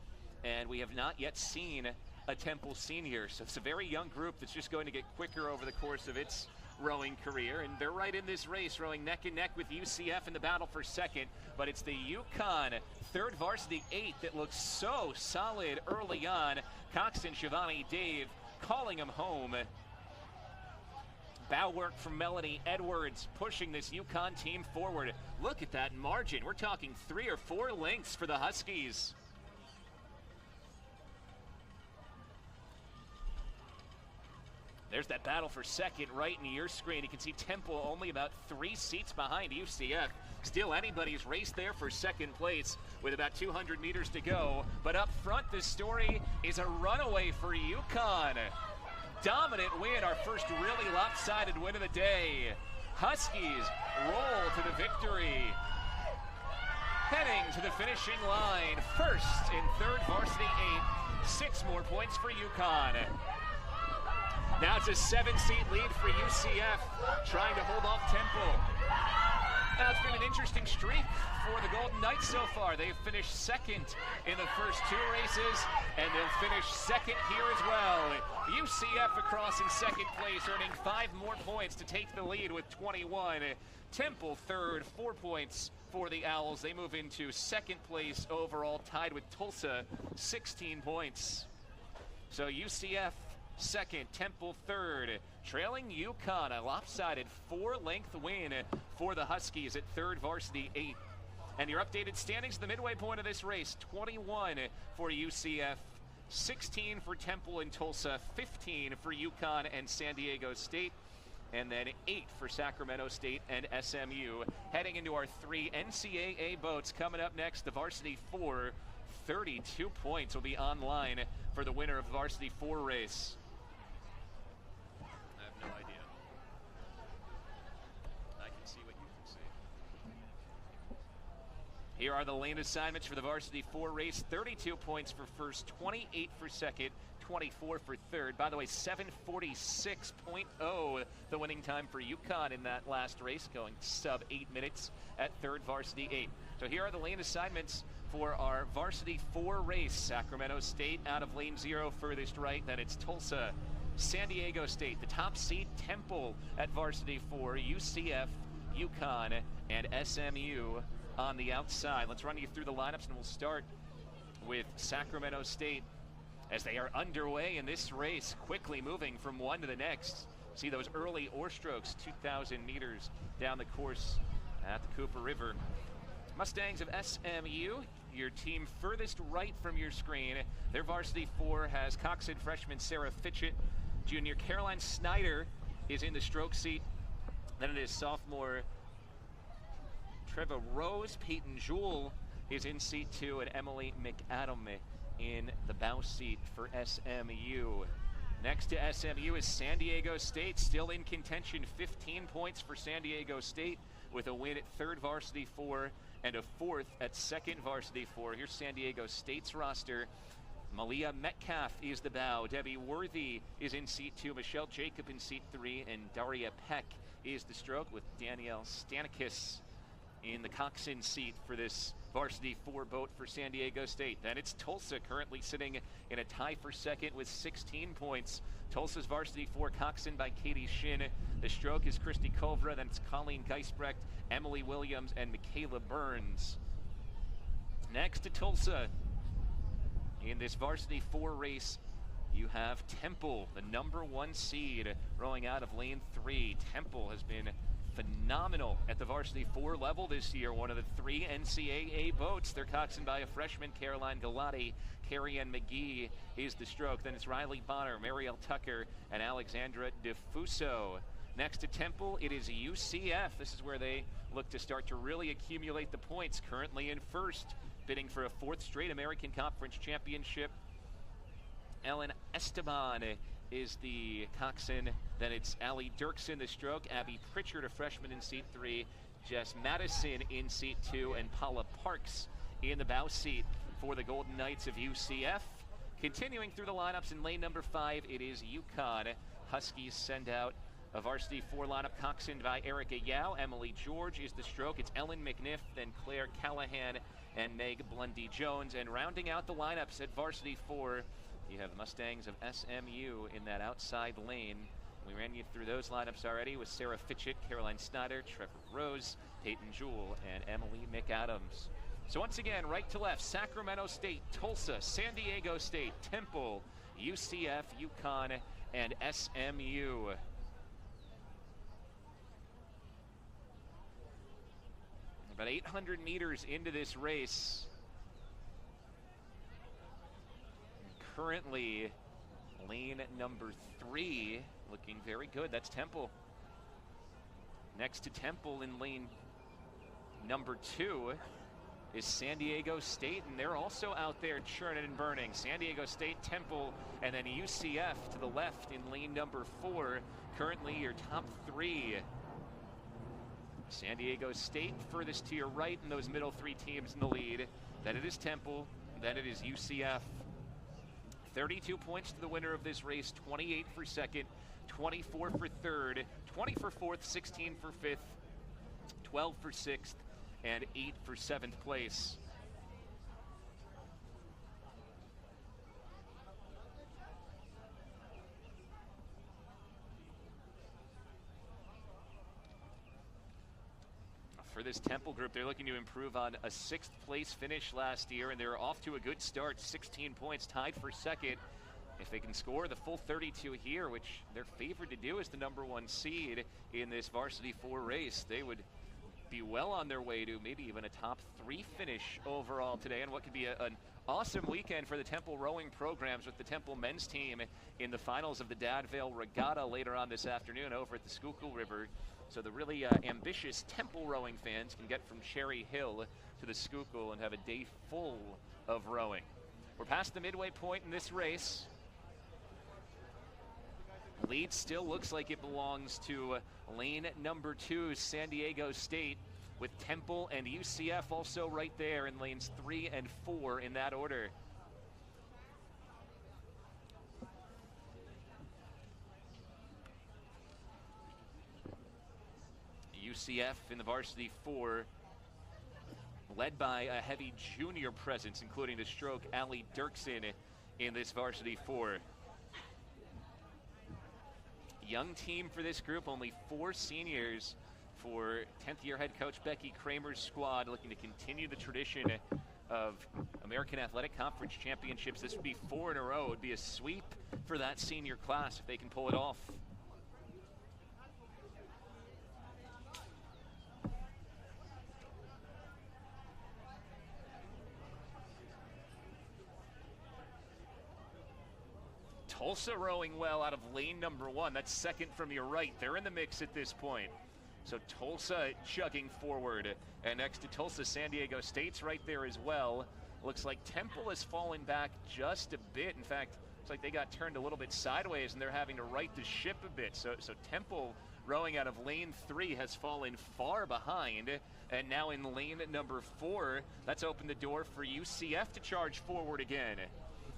and we have not yet seen a Temple senior. So it's a very young group that's just going to get quicker over the course of its rowing career. And they're right in this race, rowing neck and neck with UCF in the battle for second. But it's the Uconn third Varsity 8 that looks so solid early on. Coxon, Shivani, Dave calling him home. Bow work from Melanie Edwards pushing this Uconn team forward. Look at that margin. We're talking 3 or 4 lengths for the Huskies. There's that battle for second right in your screen. You can see Temple only about 3 seats behind UCF. Still anybody's race there for second place with about 200 meters to go. But up front, the story is a runaway for Uconn. Dominant win, our first really lopsided win of the day. Huskies roll to the victory. Heading to the finishing line, first in third varsity 8. 6 more points for Uconn. Now it's a 7-seat lead for UCF, trying to hold off Temple. Now it's been an interesting streak for the Golden Knights so far. They've finished second in the first 2 races, and they'll finish second here as well. UCF across in second place, earning 5 more points to take the lead with 21. Temple third, 4 points for the Owls. They move into second place overall, tied with Tulsa, 16 points. So UCF second, Temple third, trailing Uconn, a lopsided 4-length win for the Huskies at third varsity 8. And your updated standings, the midway point of this race, 21 for UCF, 16 for Temple and Tulsa, 15 for Uconn and San Diego State, and then 8 for Sacramento State and SMU. Heading into our 3 NCAA boats coming up next, the Varsity 4, 32 points will be online for the winner of the Varsity 4 race. I have no idea. I can see what you can see. Here are the lane assignments for the Varsity 4 race. 32 points for first, 28 for second, 24 for third. By the way, 7:46.0 the winning time for Uconn in that last race, going sub 8 minutes at third varsity 8. So here are the lane assignments for our Varsity 4 race. Sacramento State out of lane 0 furthest right, then it's Tulsa. San Diego State, the top seed, Temple at Varsity 4, UCF, Uconn, and SMU on the outside. Let's run you through the lineups, and we'll start with Sacramento State as they are underway in this race, quickly moving from one to the next. See those early oar strokes, 2,000 meters down the course at the Cooper River. Mustangs of SMU, your team furthest right from your screen. Their Varsity 4 has Coxon freshman Sara Fitchett. Junior Caroline Snyder is in the stroke seat. Then it is sophomore Treva Rose. Peyton Jewell is in seat 2, and Emily McAdam in the bow seat for SMU. Next to SMU is San Diego State, still in contention. 15 points for San Diego State with a win at third varsity 4 and a 4th at second varsity 4. Here's San Diego State's roster. Malia Metcalf is the bow. Debbie Worthy is in seat 2. Michelle Jacob in seat 3. And Daria Peck is the stroke, with Danielle Stanikis in the Coxon seat for this Varsity 4 boat for San Diego State. Then it's Tulsa, currently sitting in a tie for second with 16 points. Tulsa's Varsity 4, Coxon by Katie Shin. The stroke is Christy Kovra. Then it's Colleen Geisbrecht, Emily Williams, and Michaela Burns. Next to Tulsa, in this Varsity 4 race, you have Temple, the number 1 seed, rowing out of lane 3. Temple has been phenomenal at the Varsity 4 level this year. One of the 3 NCAA boats. They're coxswained by a freshman, Caroline Galati. Carrie Ann McGee is the stroke. Then it's Riley Bonner, Marielle Tucker, and Alexandra DeFuso. Next to Temple, it is UCF. This is where they look to start to really accumulate the points. Currently in first, bidding for a 4th straight American Conference Championship. Ellen Esteban is the coxswain. Then it's Allie Dirksen, the stroke. Abby Pritchard, a freshman, in seat 3. Jess Madison in seat 2. And Paula Parks in the bow seat for the Golden Knights of UCF. Continuing through the lineups in lane number 5, it is Uconn. Huskies send out a Varsity 4 lineup coxswained by Erica Yao. Emily George is the stroke. It's Ellen McNiff, then Claire Callahan, and Meg Blundy-Jones. And rounding out the lineups at Varsity 4, you have the Mustangs of SMU in that outside lane. We ran you through those lineups already with Sara Fitchett, Caroline Snyder, Trevor Rose, Peyton Jewell, and Emily McAdams. So once again, right to left, Sacramento State, Tulsa, San Diego State, Temple, UCF, Uconn, and SMU. About 800 meters into this race. Currently, lane number 3 looking very good. That's Temple. Next to Temple in lane number 2 is San Diego State, and they're also out there churning and burning. San Diego State, Temple, and then UCF to the left in lane number 4. Currently your top 3. San Diego State furthest to your right, and those middle 3 teams in the lead. Then it is Temple, then it is UCF. 32 points to the winner of this race, 28 for second, 24 for third, 20 for fourth, 16 for fifth, 12 for sixth, and 8 for 7th place. For this Temple group, they're looking to improve on a 6th place finish last year, and they're off to a good start, 16 points, tied for second. If they can score the full 32 here, which they're favored to do as the number 1 seed in this Varsity 4 race, they would be well on their way to maybe even a top 3 finish overall today, and what could be an awesome weekend for the Temple rowing programs, with the Temple men's team in the finals of the Dadvale Regatta later on this afternoon over at the Schuylkill River. So the really ambitious Temple rowing fans can get from Cherry Hill to the Schuylkill and have a day full of rowing. We're past the midway point in this race. Lead still looks like it belongs to lane number 2, San Diego State, with Temple and UCF also right there in lanes 3 and 4 in that order. UCF in the Varsity 4, led by a heavy junior presence, including the stroke Allie Dirksen in this Varsity 4. Young team for this group, only 4 seniors for 10th year head coach Becky Kramer's squad, looking to continue the tradition of American Athletic Conference championships. This would be 4 in a row. It would be a sweep for that senior class if they can pull it off. Tulsa rowing well out of lane number 1. That's second from your right. They're in the mix at this point. So Tulsa chugging forward. And next to Tulsa, San Diego State's right there as well. Looks like Temple has fallen back just a bit. In fact, looks like they got turned a little bit sideways and they're having to right the ship a bit. So Temple rowing out of lane 3 has fallen far behind. And now in lane number 4, that's opened the door for UCF to charge forward again.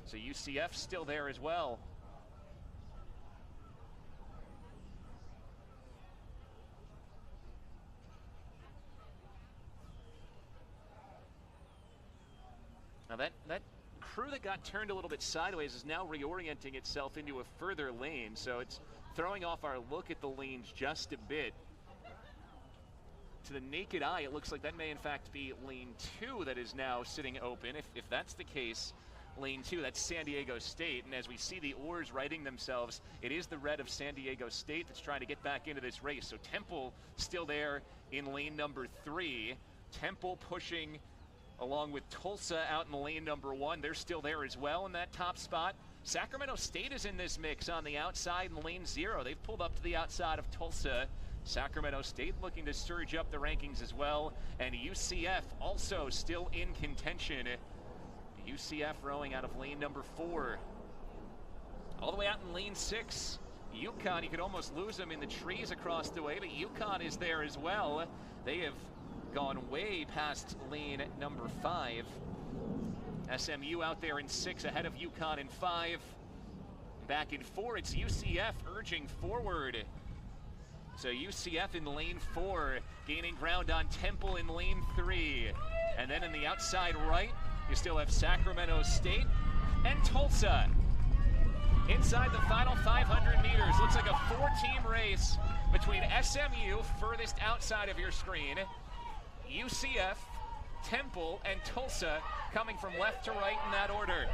So UCF still there as well. Now that crew that got turned a little bit sideways is now reorienting itself into a further lane, so it's throwing off our look at the lanes just a bit. To the naked eye, it looks like that may in fact be lane 2 that is now sitting open. If that's the case, lane 2, that's San Diego State, and as we see the oars righting themselves, it is the red of San Diego State that's trying to get back into this race. So Temple still there in lane number 3. Temple pushing along with Tulsa out in lane number 1. They're still there as well in that top spot. Sacramento State is in this mix on the outside in lane 0. They've pulled up to the outside of Tulsa. Sacramento State looking to surge up the rankings as well. And UCF also still in contention. UCF rowing out of lane number 4. All the way out in lane 6, Uconn, you could almost lose them in the trees across the way, but Uconn is there as well. They have gone way past lane number 5. SMU out there in 6 ahead of Uconn in 5. Back in 4, it's UCF urging forward. So UCF in lane 4, gaining ground on Temple in lane 3. And then in the outside right, you still have Sacramento State and Tulsa. Inside the final 500 meters, looks like a 4-team race between SMU, furthest outside of your screen, UCF, Temple, and Tulsa coming from left to right in that order.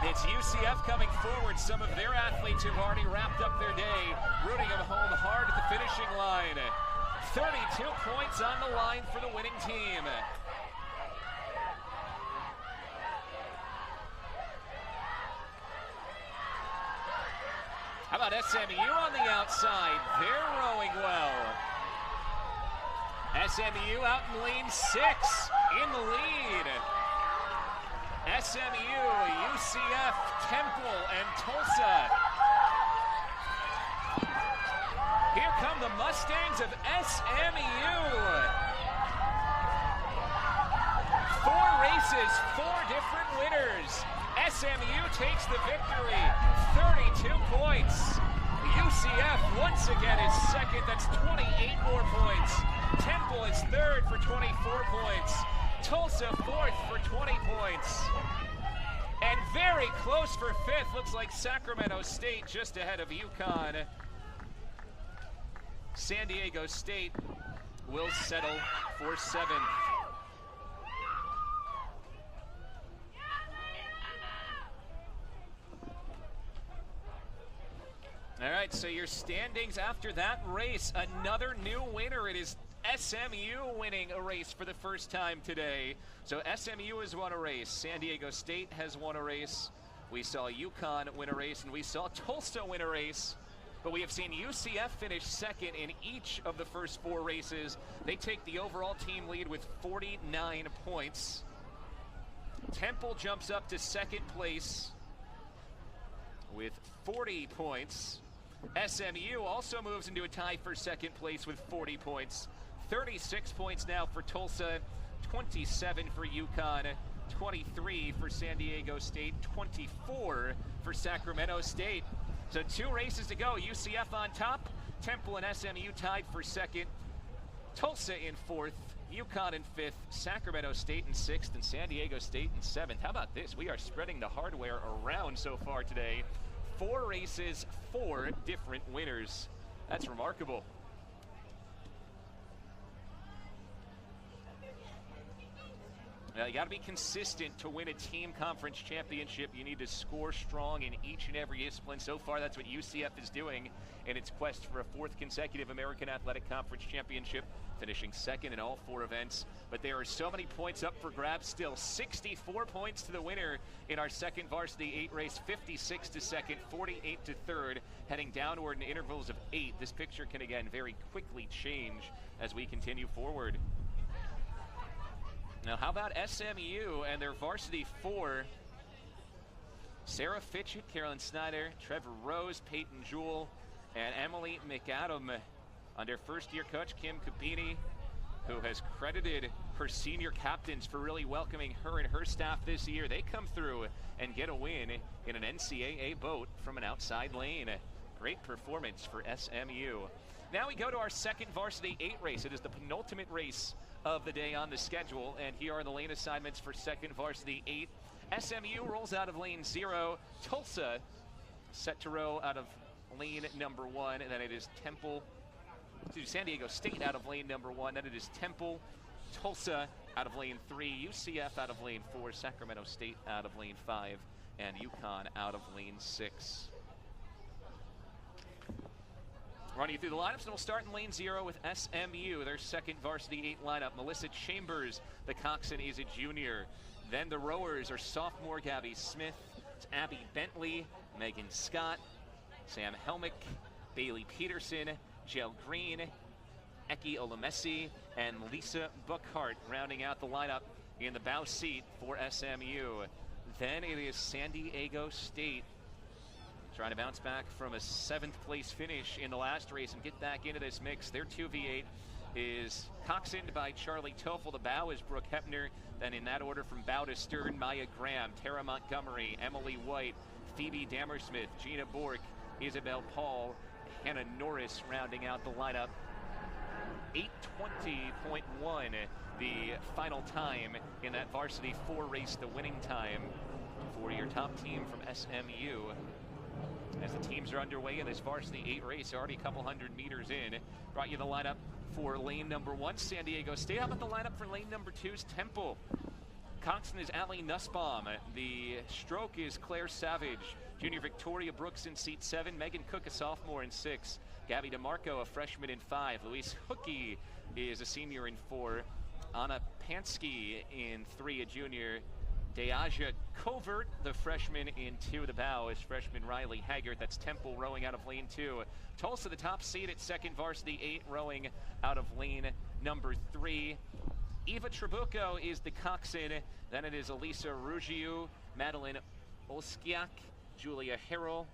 It's UCF coming forward. Some of their athletes who've already wrapped up their day, rooting them home hard at the finishing line. 32 points on the line for the winning team. about SMU on the outside? They're rowing well. SMU out in lane 6 in the lead. SMU, UCF, Temple, and Tulsa. Here come the Mustangs of SMU. 4 races, 4 different winners. SMU takes the victory, 32 points. UCF once again is second, that's 28 more points. Temple is third for 24 points. Tulsa fourth for 20 points. And very close for fifth, looks like Sacramento State just ahead of Uconn. San Diego State will settle for 7th. All right, so your standings after that race, another new winner. It is SMU winning a race for the first time today. So SMU has won a race. San Diego State has won a race. We saw Uconn win a race, and we saw Tulsa win a race. But we have seen UCF finish second in each of the first 4 races. They take the overall team lead with 49 points. Temple jumps up to second place with 40 points. SMU also moves into a tie for second place with 40 points. 36 points now for Tulsa, 27 for Uconn, 23 for San Diego State, 24 for Sacramento State. So 2 races to go. UCF on top, Temple and SMU tied for second, Tulsa in 4th, Uconn in 5th, Sacramento State in 6th, and San Diego State in 7th. How about this? We are spreading the hardware around so far today. 4 races, 4 different winners. That's remarkable. You got to be consistent to win a team conference championship. You need to score strong in each and every discipline. So far, that's what UCF is doing in its quest for a 4th consecutive American Athletic Conference championship, finishing second in all 4 events. But there are so many points up for grabs still. 64 points to the winner in our second Varsity 8 race, 56 to second, 48 to third, heading downward in intervals of 8. This picture can, again, very quickly change as we continue forward. Now, how about SMU and their Varsity 4? Sara Fitchett, Carolyn Snyder, Trevor Rose, Peyton Jewell, and Emily McAdam under first-year coach Kim Capini, who has credited her senior captains for really welcoming her and her staff this year. They come through and get a win in an NCAA boat from an outside lane. Great performance for SMU. Now we go to our second Varsity 8 race. It is the penultimate race of the day on the schedule, and here are the lane assignments for second Varsity 8. SMU rolls out of lane 0. Tulsa set to row out of lane number 1, and then it is San Diego State out of lane number 1. Then it is Temple, Tulsa out of lane 3, UCF out of lane 4, Sacramento State out of lane 5, and Uconn out of lane 6. Running through the lineups, and we'll start in lane 0 with SMU, their second Varsity 8 lineup. Melissa Chambers, the coxswain, is a junior. Then the rowers are sophomore Gabby Smith, Abby Bentley, Megan Scott, Sam Helmick, Bailey Peterson, Jill Green, Eki Olamesi, and Lisa Buckhart rounding out the lineup in the bow seat for SMU. Then it is San Diego State, trying to bounce back from a 7th place finish in the last race and get back into this mix. Their 2v8 is coxswained by Charlie Toffel. The bow is Brooke Hepner. Then in that order from bow to stern, Maya Graham, Tara Montgomery, Emily White, Phoebe Dammersmith, Gina Bork, Isabel Paul, Hannah Norris rounding out the lineup. 8:20.1, the final time in that Varsity 4 race, the winning time for your top team from SMU. As the teams are underway in this Varsity 8 race, already a couple hundred meters in. Brought you the lineup for lane number 1, San Diego State. How about the lineup for lane number 2's Temple? Coxon is Allie Nussbaum. The stroke is Claire Savage. Junior Victoria Brooks in seat 7. Megan Cook, a sophomore, in 6. Gabby DeMarco, a freshman, in 5. Louise Hookey is a senior in 4. Anna Pansky in 3, a junior. Deaja Covert, the freshman in 2. The bow is freshman Riley Haggart. That's Temple rowing out of lane 2. Tulsa, the top seed at second, Varsity 8 rowing out of lane number 3. Eva Trabuco is the coxswain. Then it is Elisa Ruggiu, Madeline Oskiak, Julia Harrell,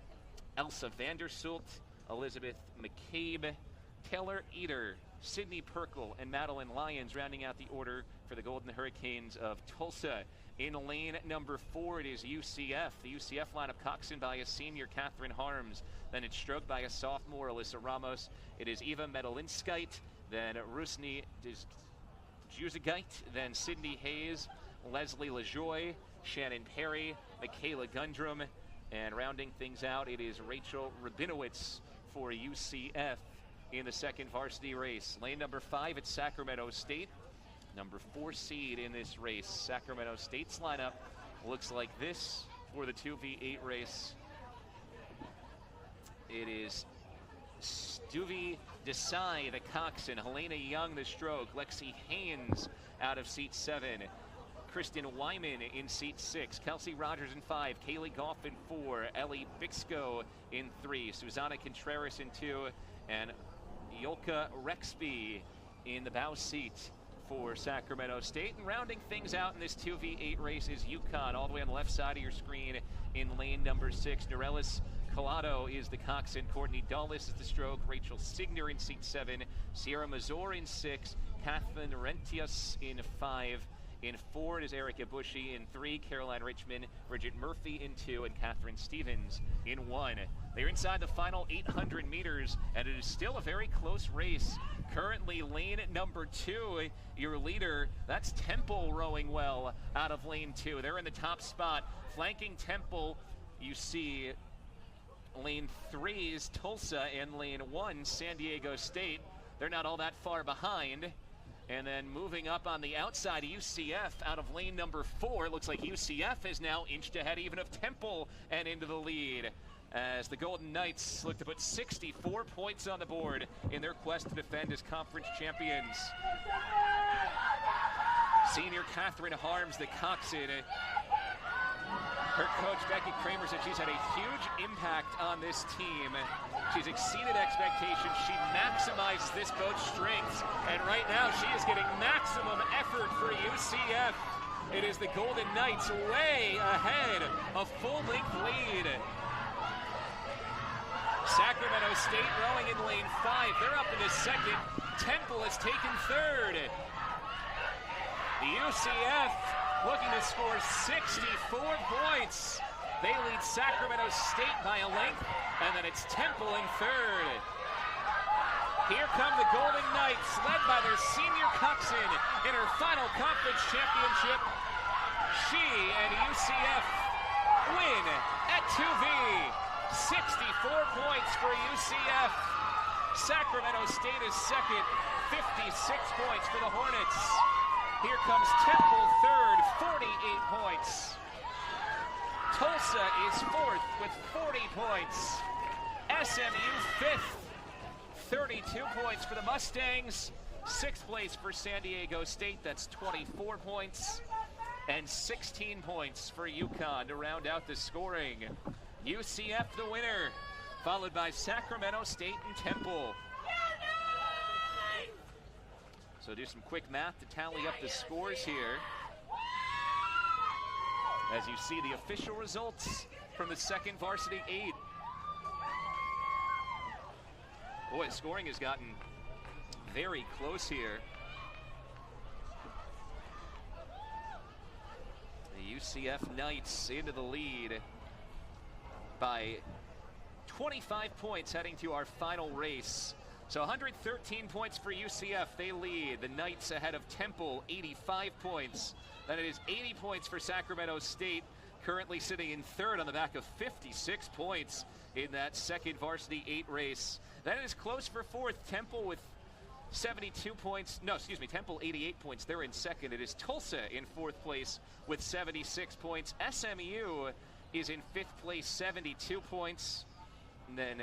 Elsa Vandersult, Elizabeth McCabe, Taylor Eder, Sydney Perkle, and Madeline Lyons rounding out the order for the Golden Hurricanes of Tulsa. In lane number 4, it is UCF. The UCF lineup coxswain by a senior, Catherine Harms. Then it's stroked by a sophomore, Alyssa Ramos. It is Eva Medalinskite, then Rusni Juzagite, then Sydney Hayes, Leslie LaJoy, Shannon Perry, Michaela Gundrum, and rounding things out, it is Rachel Rabinowitz for UCF in the second varsity race. Lane number 5 at Sacramento State. Number 4 seed in this race. Sacramento State's lineup looks like this for the 2v8 race. It is Stuvi Desai, the coxswain, Helena Young, the stroke, Lexi Haynes out of seat 7, Kristen Wyman in seat 6, Kelsey Rogers in 5, Kaylee Goff in 4, Ellie Bixco in 3, Susanna Contreras in 2, and Yolka Rexby in the bow seat for Sacramento State. And rounding things out in this 2v8 race is Uconn, all the way on the left side of your screen in lane number 6. Norellis Collado is the coxswain, Courtney Dulles is the stroke, Rachel Signer in seat 7, Sierra Mazur in 6, Kathleen Rentius in 5. In 4, it is Erica Bushy. In 3, Caroline Richmond, Bridget Murphy in 2, and Catherine Stevens in 1. They're inside the final 800 meters, and it is still a very close race. Currently, lane number 2, your leader, that's Temple rowing well out of lane 2. They're in the top spot. Flanking Temple, you see lane 3 is Tulsa, and lane 1, San Diego State. They're not all that far behind. And then moving up on the outside, UCF out of lane number 4. It looks like UCF is now inched ahead even of Temple and into the lead, as the Golden Knights look to put 64 points on the board in their quest to defend as conference champions. Senior Catherine Harms, the coxswain. Her coach, Becky Kramer, said she's had a huge impact on this team. She's exceeded expectations. She maximizes this boat's strengths. And right now, she is getting maximum effort for UCF. It is the Golden Knights way ahead, a full-length lead. Sacramento State rowing in lane 5. They're up into second. Temple has taken third. The UCF looking to score 64 points. They lead Sacramento State by a length, and then it's Temple in third. Here come the Golden Knights, led by their senior coxswain in her final conference championship. She and UCF win at 2V. 64 points for UCF. Sacramento State is second, 56 points for the Hornets. Here comes Temple third, 48 points. Tulsa is fourth with 40 points. SMU fifth, 32 points for the Mustangs. Sixth place for San Diego State, that's 24 points. And 16 points for Uconn to round out the scoring. UCF the winner, followed by Sacramento State and Temple. So do some quick math to tally up the scores here. As you see the official results from the second varsity 8. Boy, scoring has gotten very close here. The UCF Knights into the lead by 25 points heading to our final race. So 113 points for UCF, they lead. The Knights ahead of Temple, 85 points. Then it is 80 points for Sacramento State, currently sitting in third on the back of 56 points in that second varsity 8 race. Then it is close for fourth, Temple with 72 points. No, excuse me, Temple 88 points. They're in second. It is Tulsa in fourth place with 76 points. SMU is in fifth place, 72 points. And then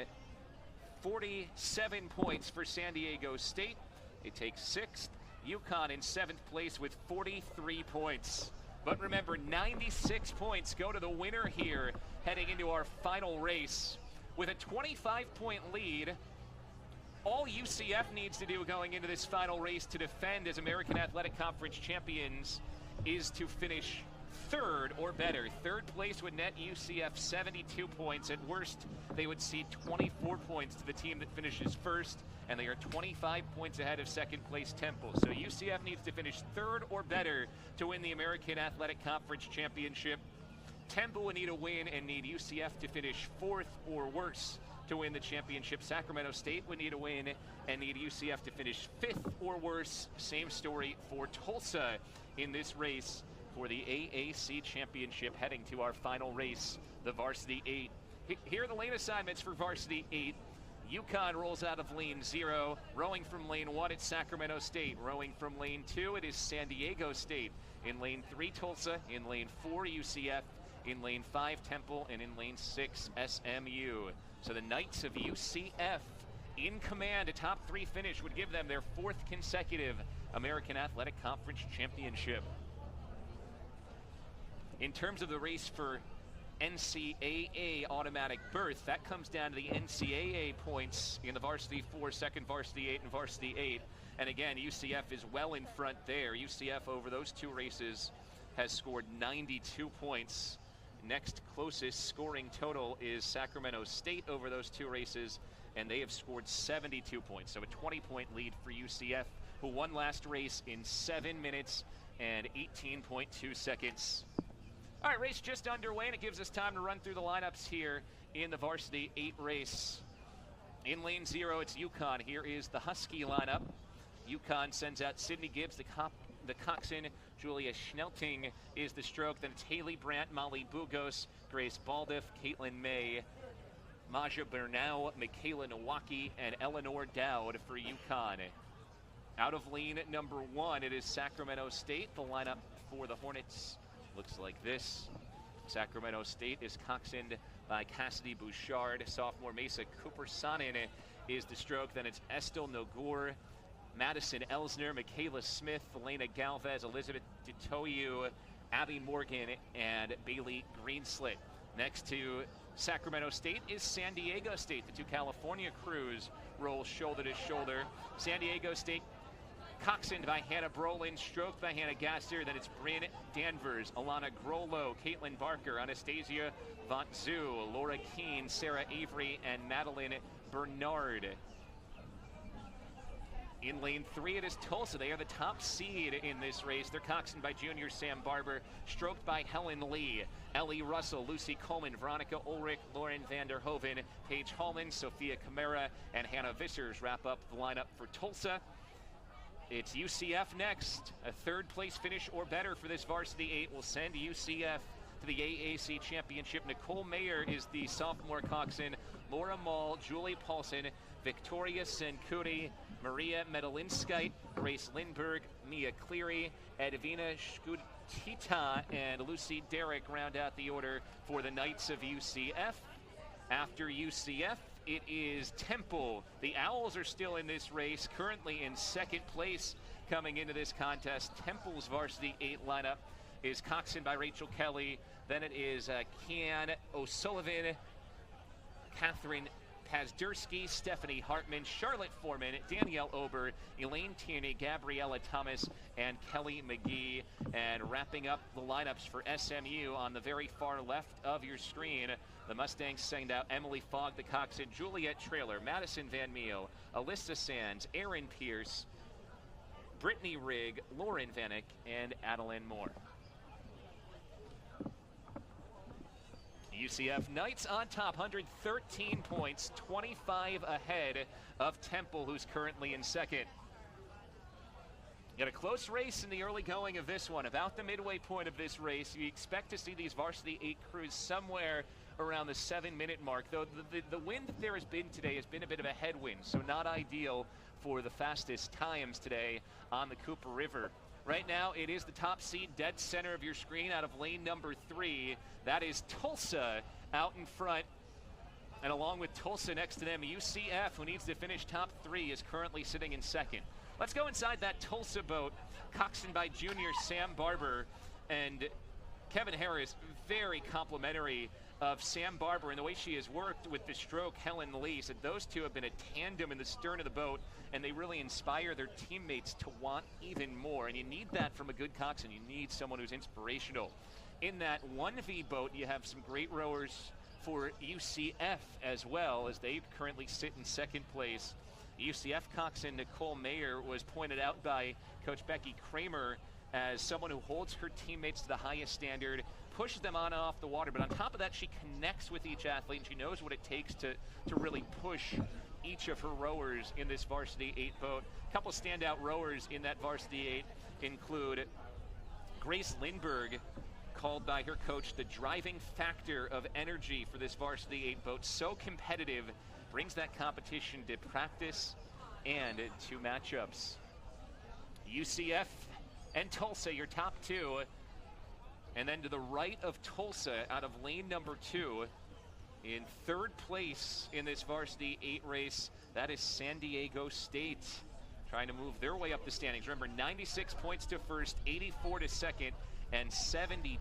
47 points for San Diego State. It takes sixth. Uconn in seventh place with 43 points. But remember, 96 points go to the winner here heading into our final race. With a 25-point lead, all UCF needs to do going into this final race to defend as American Athletic Conference champions is to finish third or better. Third place would net UCF 72 points. At worst, they would cede 24 points to the team that finishes first, and they are 25 points ahead of second place Temple. So UCF needs to finish third or better to win the American Athletic Conference championship. Temple would need a win and need UCF to finish fourth or worse to win the championship. Sacramento State would need a win and need UCF to finish fifth or worse. Same story for Tulsa in this race for the AAC championship heading to our final race, the Varsity 8. Here are the lane assignments for Varsity 8. Uconn rolls out of lane 0. Rowing from lane 1, it's Sacramento State. Rowing from lane 2, it is San Diego State. In lane 3, Tulsa. In lane 4, UCF. In lane 5, Temple. And in lane 6, SMU. So the Knights of UCF in command. A top 3 finish would give them their 4th consecutive American Athletic Conference championship. In terms of the race for NCAA automatic berth, that comes down to the NCAA points in the Varsity 4, second Varsity 8, and Varsity 8. And again, UCF is well in front there. UCF over those 2 races has scored 92 points. Next closest scoring total is Sacramento State over those 2 races, and they have scored 72 points. So a 20-point lead for UCF, who won last race in 7 minutes and 18.2 seconds. All right, race just underway, and it gives us time to run through the lineups here in the Varsity 8 race. In lane 0, it's Uconn. Here is the Husky lineup. Uconn sends out Sydney Gibbs, the Coxon. Julia Schnelting is the stroke. Then it's Haley Brandt, Molly Bugos, Grace Baldiff, Caitlin May, Maja Bernau, Michaela Nowaki, and Eleanor Dowd for Uconn. Out of lane number 1, it is Sacramento State. The lineup for the Hornets looks like this. Sacramento State is coxswained by Cassidy Bouchard. Sophomore Mesa Cooper Sonnen is the stroke. Then it's Estel Nogor, Madison Elsner, Michaela Smith, Elena Galvez, Elizabeth Detoyu, Abby Morgan, and Bailey Greenslit. Next to Sacramento State is San Diego State. The 2 California crews roll shoulder to shoulder. San Diego State coxswained by Hannah Brolin, stroked by Hannah Gasser. Then it's Bryn Danvers, Alana Grollo, Caitlin Barker, Anastasia Vantzu, Laura Keene, Sarah Avery, and Madeline Bernard. In lane 3, it is Tulsa. They are the top seed in this race. They're coxswained by junior Sam Barber, stroked by Helen Lee, Ellie Russell, Lucy Coleman, Veronica Ulrich, Lauren Vanderhoven, Paige Hallman, Sophia Camara, and Hannah Vissers wrap up the lineup for Tulsa. It's UCF next. A 3rd place finish or better for this Varsity 8 will send UCF to the AAC championship. Nicole Mayer is the sophomore coxswain. Laura Mall, Julie Paulson, Victoria Senkuri, Maria Medalinskite, Grace Lindberg, Mia Cleary, Edvina Skutita, and Lucy Derrick round out the order for the Knights of UCF. After UCF, it is Temple. The Owls are still in this race, currently in 2nd place coming into this contest. Temple's Varsity 8 lineup is coxswained by Rachel Kelly. Then it is Kian O'Sullivan, Catherine Pazdursky, Stephanie Hartman, Charlotte Foreman, Danielle Ober, Elaine Tierney, Gabriella Thomas, and Kelly McGee. And wrapping up the lineups for SMU on the very far left of your screen, the Mustangs send out Emily Fogg, the coxswain, Juliet Trailer, Madison Van Meel, Alyssa Sands, Aaron Pierce, Brittany Rigg, Lauren Vanek, and Adeline Moore. UCF Knights on top, 113 points, 25 ahead of Temple, who's currently in 2nd. Got a close race in the early going of this one. About the midway point of this race, you expect to see these Varsity 8 crews somewhere around the 7-minute mark, though the wind that there has been today has been a bit of a headwind, so not ideal for the fastest times today on the Cooper River. Right now, it is the top seed dead center of your screen out of lane number 3. That is Tulsa out in front. And along with Tulsa next to them, UCF, who needs to finish top 3, is currently sitting in 2nd. Let's go inside that Tulsa boat, coxswained by junior Sam Barber. And Kevin Harris, very complimentary of Sam Barber and the way she has worked with the stroke Helen Lee. Said those two have been a tandem in the stern of the boat, and they really inspire their teammates to want even more. And you need that from a good coxswain. You need someone who's inspirational. In that 1V boat, you have some great rowers for UCF as well, as they currently sit in second place. UCF coxswain Nicole Mayer was pointed out by Coach Becky Kramer as someone who holds her teammates to the highest standard, pushes them on and off the water, but on top of that, she connects with each athlete, and she knows what it takes to really push each of her rowers in this Varsity 8 boat. A couple standout rowers in that Varsity 8 include Grace Lindberg, called by her coach the driving factor of energy for this Varsity 8 boat. So competitive, brings that competition to practice and to matchups. UCF and Tulsa, your top two. And then to the right of Tulsa, out of lane number 2, in third place in this Varsity 8 race, that is San Diego State, trying to move their way up the standings. Remember, 96 points to first, 84 to second, and 72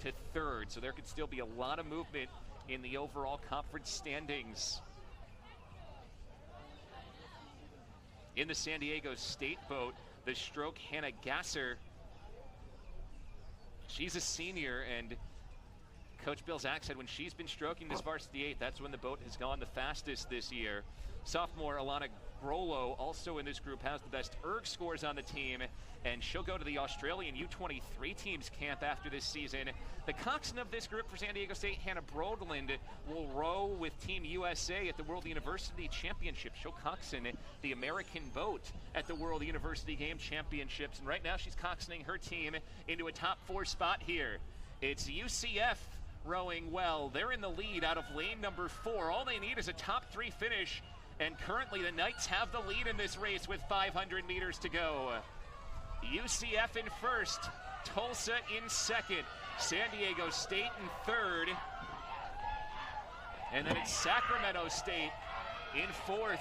to third. So there could still be a lot of movement in the overall conference standings. In the San Diego State boat, the stroke Hannah Gasser. She's a senior, and Coach Bill Zach said when she's been stroking this Varsity 8, that's when the boat has gone the fastest this year. Sophomore Alana Grollo, also in this group, has the best erg scores on the team, and she'll go to the Australian U23 team's camp after this season. The coxswain of this group for San Diego State, Hannah Brodland, will row with Team USA at the World University Championship. She'll coxswain the American boat at the World University Game Championships, and right now she's coxswaining her team into a top 4 spot here. It's UCF rowing well. They're in the lead out of lane number 4. All they need is a top 3 finish, and currently the Knights have the lead in this race with 500 meters to go. UCF in first, Tulsa in second, San Diego State in third, and then it's Sacramento State in fourth.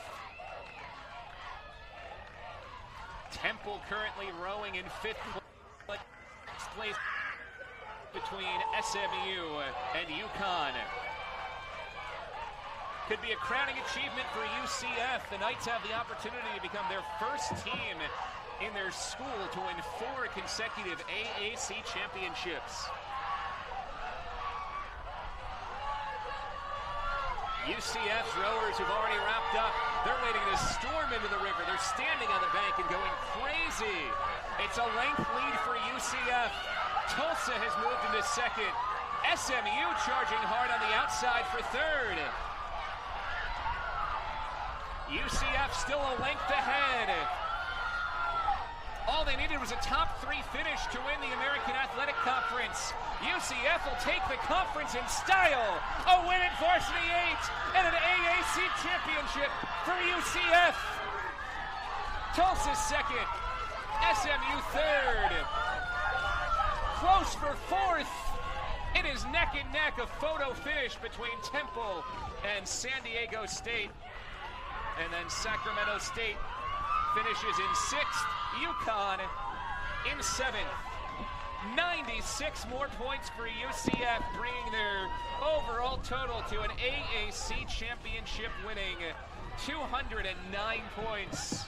Temple currently rowing in 5th place between SMU and Uconn. Could be a crowning achievement for UCF. The Knights have the opportunity to become their first team in their school to win 4 consecutive AAC championships. UCF's rowers who've already wrapped up, they're waiting to storm into the river. They're standing on the bank and going crazy. It's a length lead for UCF. Tulsa has moved into second. SMU charging hard on the outside for third. UCF still a length ahead. All they needed was a top 3 finish to win the American Athletic Conference. UCF will take the conference in style. A win at Varsity 8 and an AAC championship for UCF. Tulsa second, SMU third. Close for fourth. It is neck and neck, a photo finish between Temple and San Diego State. And then Sacramento State finishes in 6th, Uconn in 7th. 96 more points for UCF, bringing their overall total to an AAC championship winning 209 points.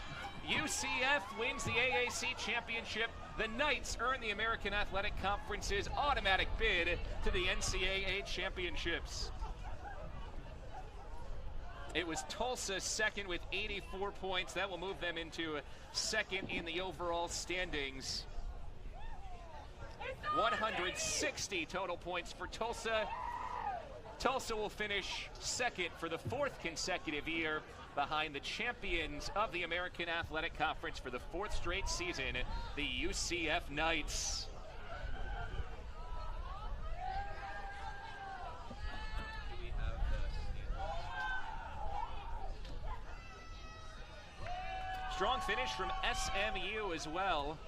UCF wins the AAC championship. The Knights earn the American Athletic Conference's automatic bid to the NCAA championships. It was Tulsa second with 84 points. That will move them into second in the overall standings. 160 total points for Tulsa. Tulsa will finish second for the 4th consecutive year behind the champions of the American Athletic Conference for the 4th straight season, the UCF Knights. Strong finish from SMU as well.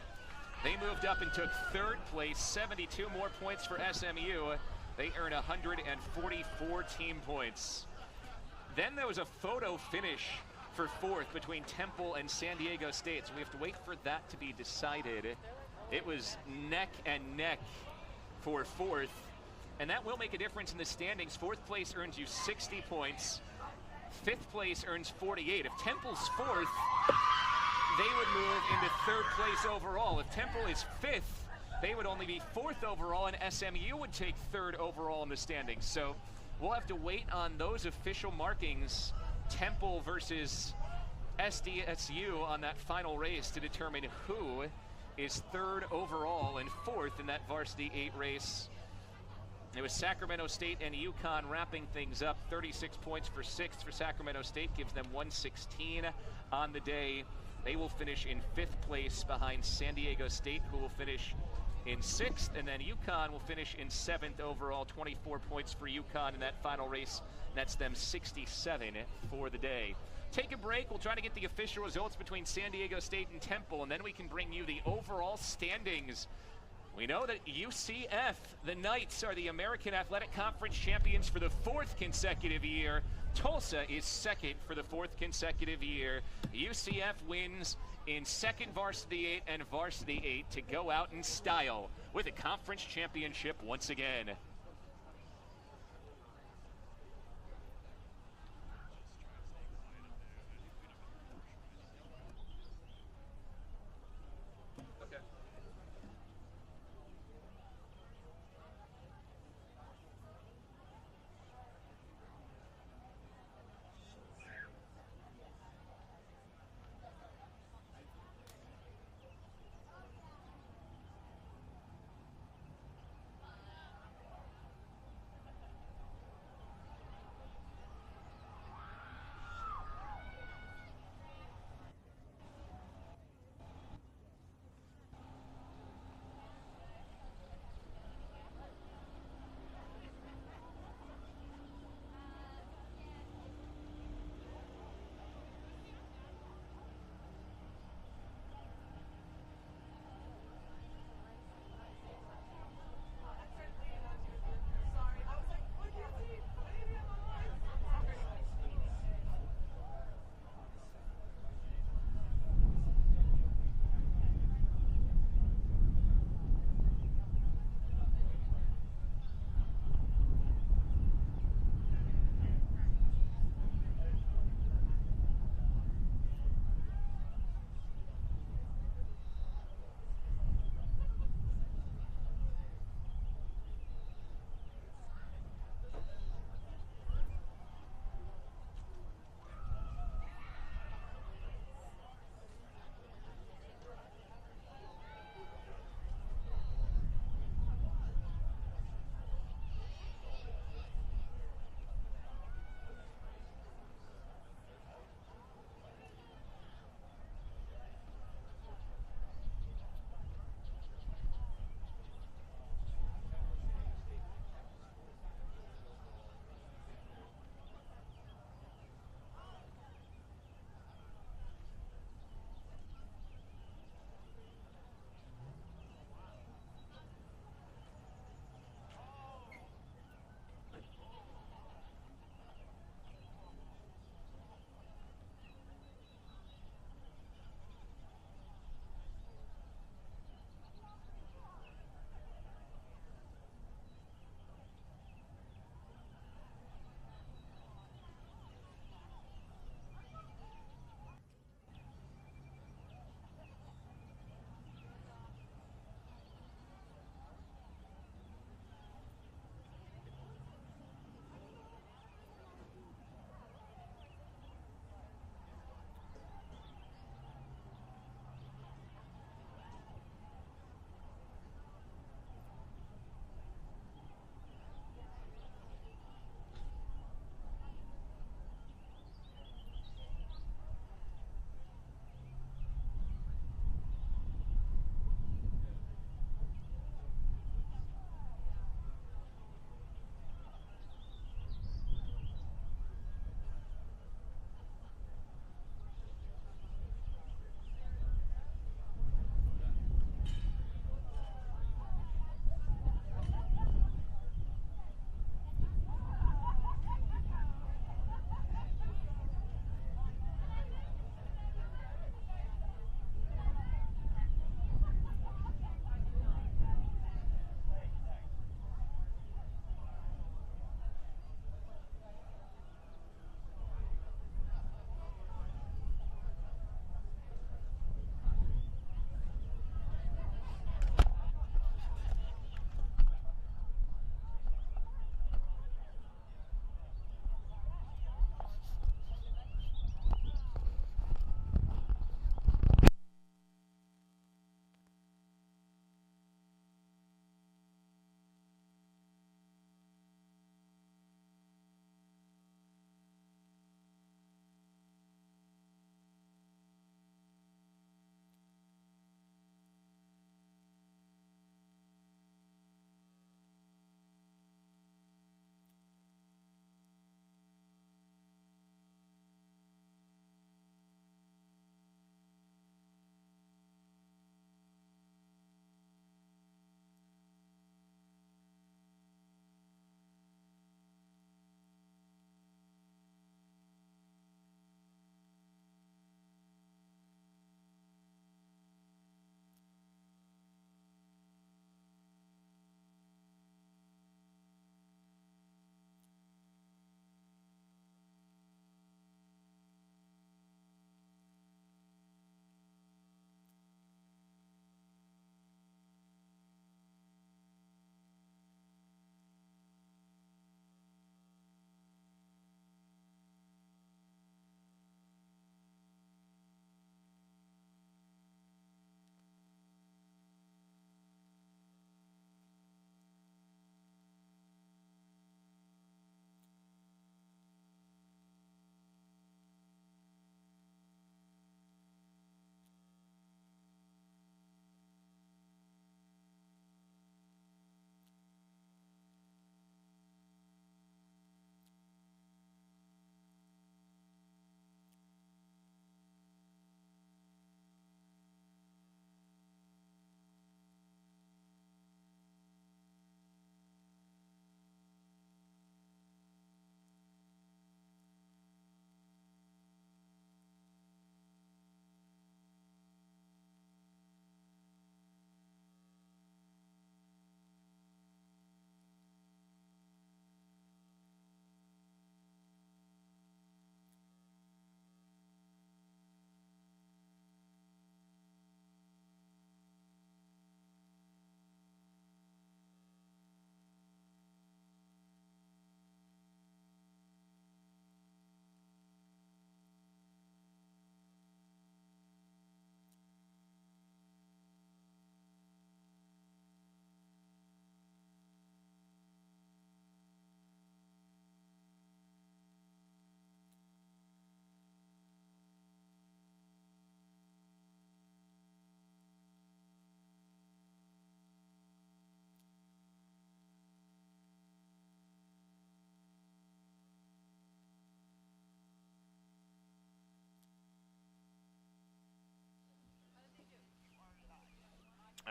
They moved up and took 3rd place, 72 more points for SMU. They earn 144 team points. Then there was a photo finish for 4th between Temple and San Diego State, so we have to wait for that to be decided. It was neck and neck for fourth, and that will make a difference in the standings. Fourth place earns you 60 points. Fifth place earns 48. If Temple's fourth, they would move into third place overall. If Temple is fifth, they would only be fourth overall, and SMU would take third overall in the standings. So we'll have to wait on those official markings, Temple versus SDSU, on that final race to determine who is third overall and fourth in that Varsity 8 race. It was Sacramento State and Uconn wrapping things up. 36 points for sixth for Sacramento State, gives them 116 on the day. They will finish in fifth place behind San Diego State, who will finish in sixth, and then Uconn will finish in seventh overall. 24 points for Uconn in that final race. That's them 67 for the day. Take a break. We'll try to get the official results between San Diego State and Temple, and then we can bring you the overall standings. We know that UCF, the Knights, are the American Athletic Conference champions for the fourth consecutive year. Tulsa is second for the fourth consecutive year. UCF wins in second Varsity 8 and Varsity 8 to go out in style with a conference championship once again.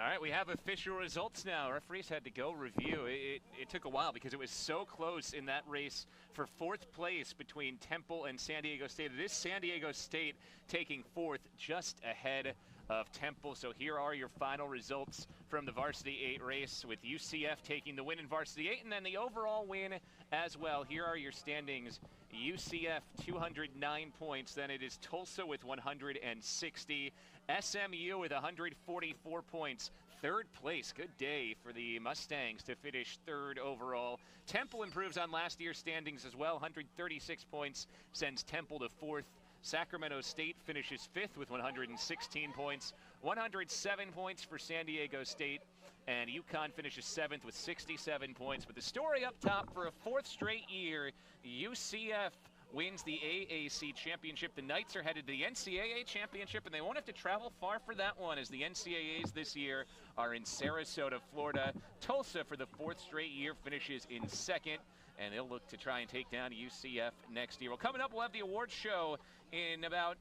All right, we have official results now. Referees had to go review. It took a while because it was so close in that race for 4th place between Temple and San Diego State. It is San Diego State taking 4th, just ahead of Temple. So here are your final results from the Varsity 8 race, with UCF taking the win in Varsity 8 and then the overall win as well. Here are your standings. UCF 209 points, then it is Tulsa with 160, SMU with 144 points, 3rd place. Good day for the Mustangs to finish 3rd overall. Temple improves on last year's standings as well. 136 points sends Temple to 4th. Sacramento State finishes 5th with 116 points. 107 points for San Diego State. And Uconn finishes 7th with 67 points. But the story up top, for a 4th straight year, UCF wins the AAC championship. The Knights are headed to the NCAA championship, and they won't have to travel far for that one, as the NCAAs this year are in Sarasota, Florida. Tulsa, for the 4th straight year, finishes in 2nd, and they'll look to try and take down UCF next year. Well, coming up, we'll have the awards show in about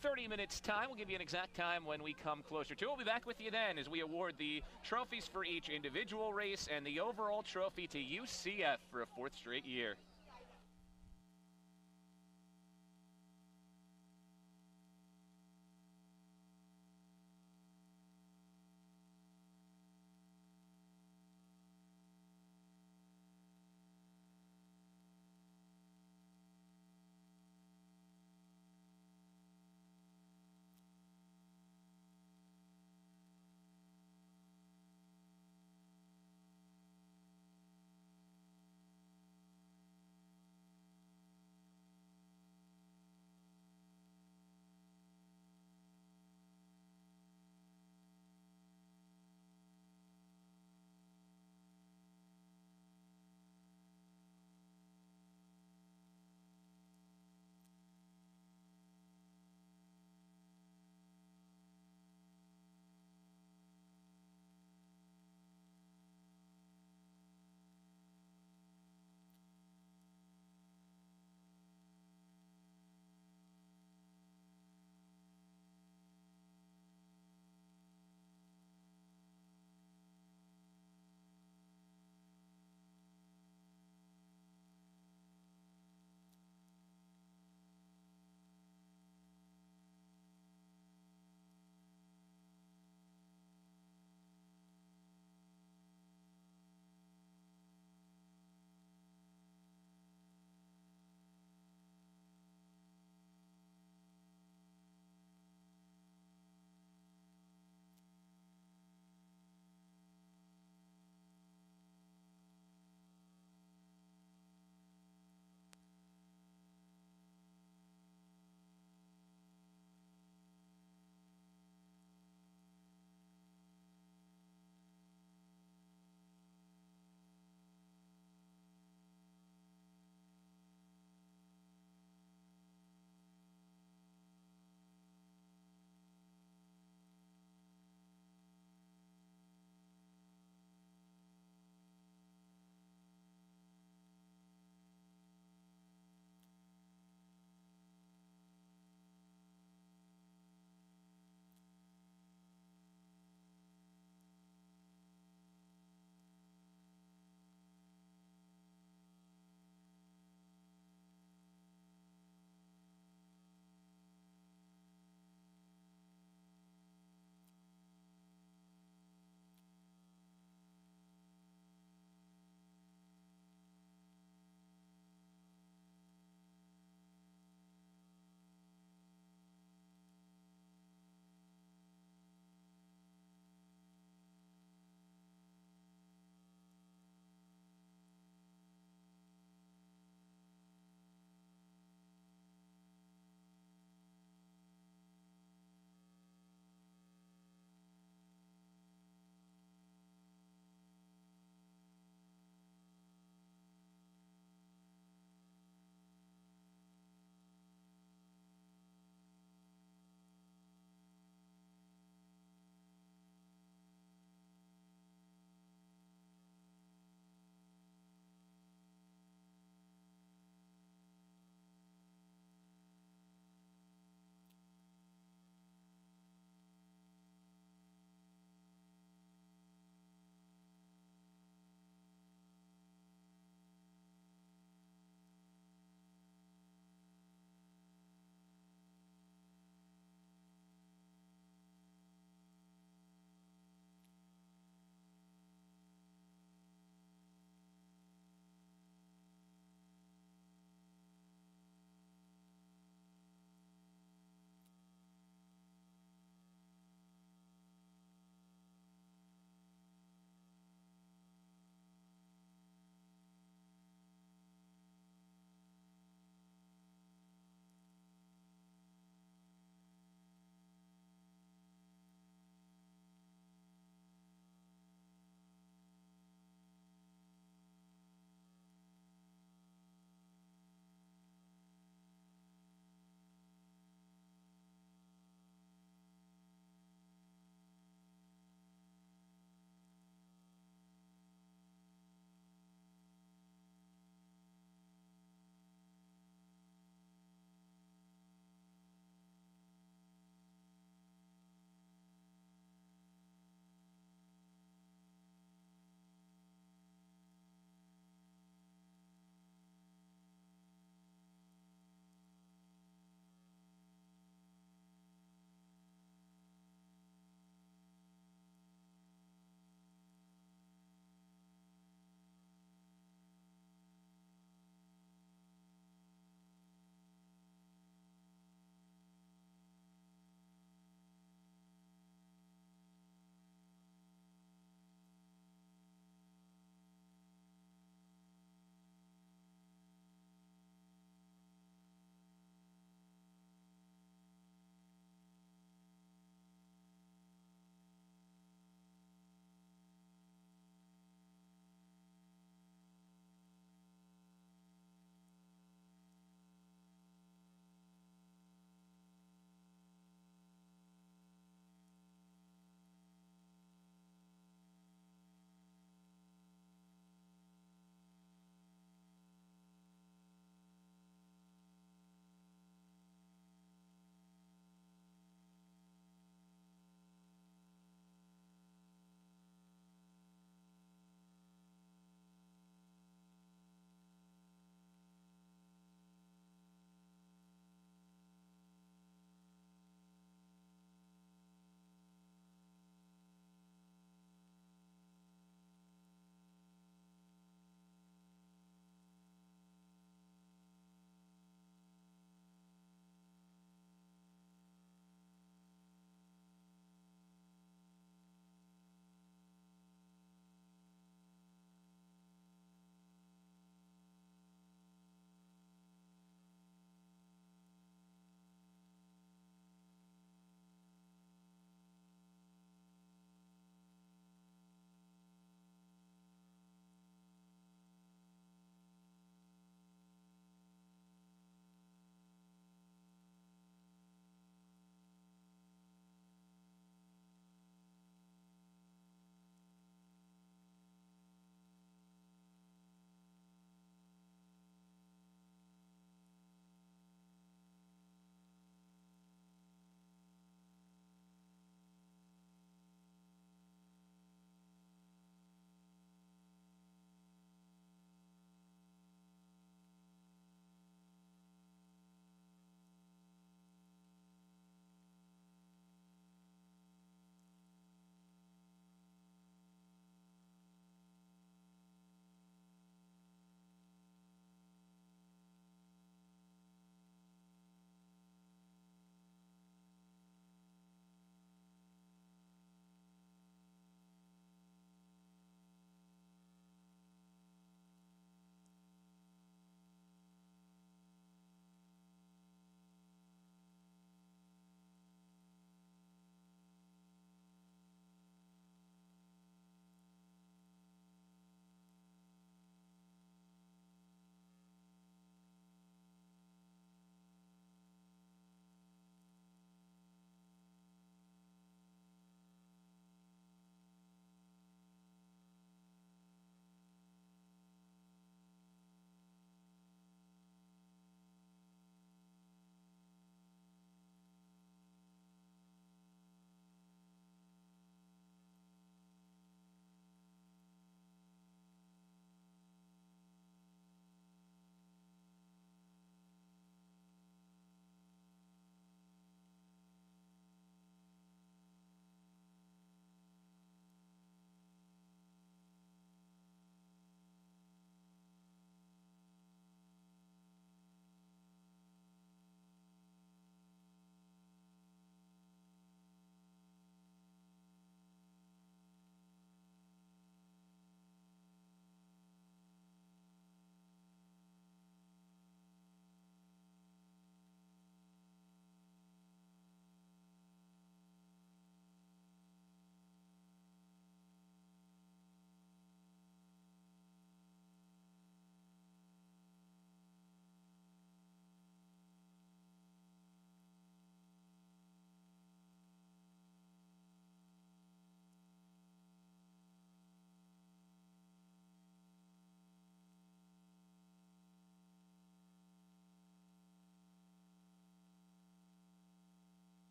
30 minutes time. We'll give you an exact time when we come closer to it. We'll be back with you then as we award the trophies for each individual race and the overall trophy to UCF for a 4th straight year.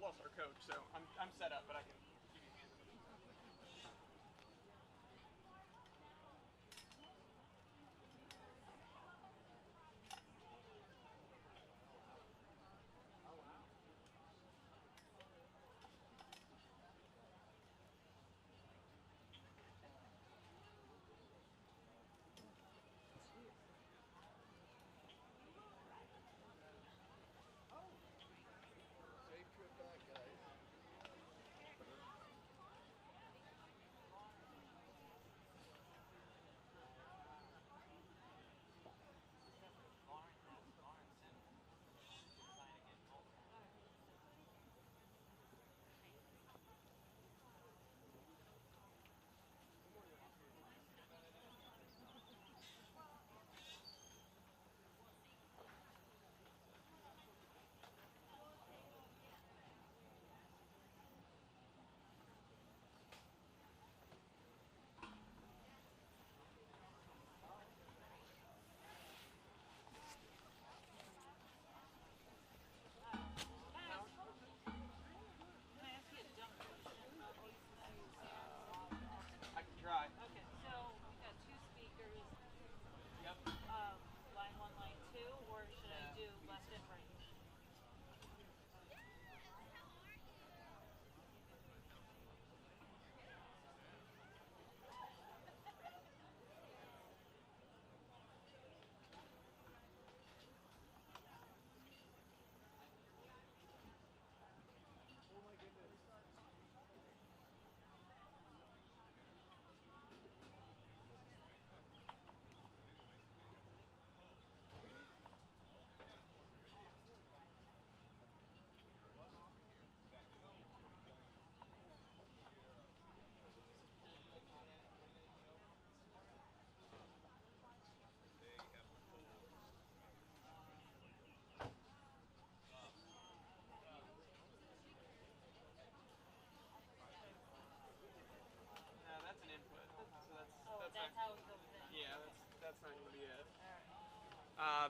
lost our coach, so I'm set up, but I can give you a hand.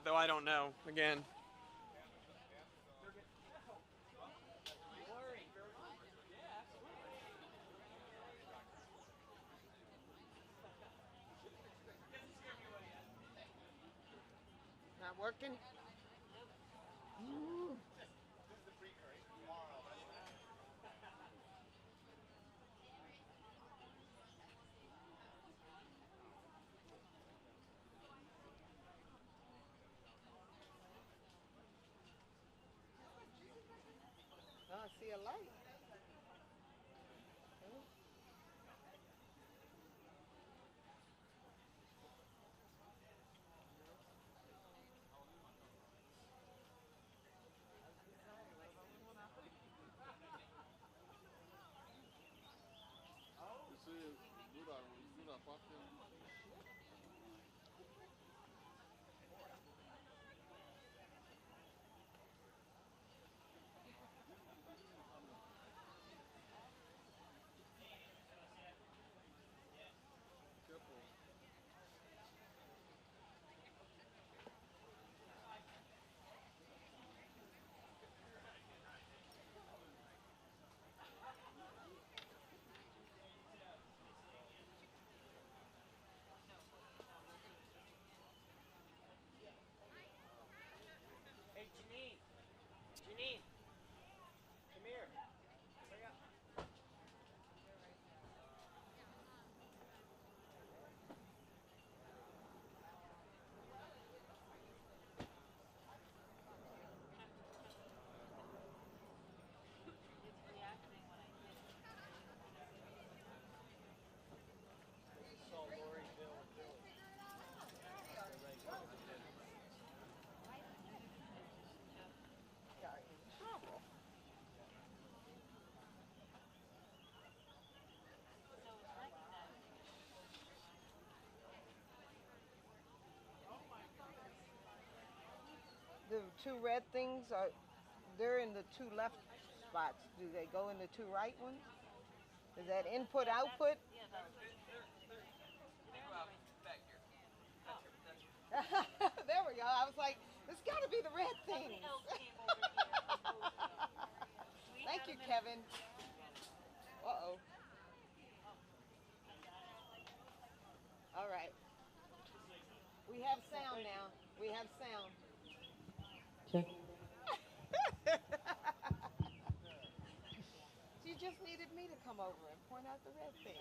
Though I don't know. Again. Not working? I see a light. The two red things they're in the two left spots. Do they go in the two right ones? Is that input, output? Yeah, back here. There we go. I was like, it's got to be the red things. Thank you. Kevin. Uh-oh. All right. We have sound now. We have sound. Check. She just needed me to come over and point out the red things.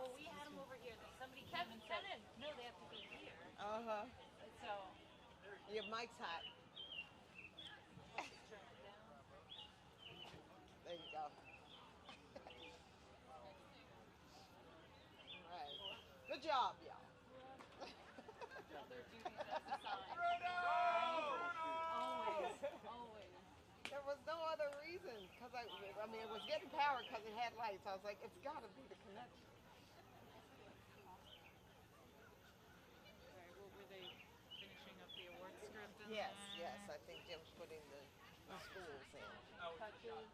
Well, we had them over here. Somebody came and said, no, they have to be here. Uh-huh. So, Your mic's hot. There you go. All right. Good job, y'all. their duties as assigned. Always. There was no other reason, because I mean, it was getting power because it had lights. I was like, it's got to be the connection. Right, what were they finishing up the award script in Yes, there? yes. I think Jim's putting the schools in. Touches.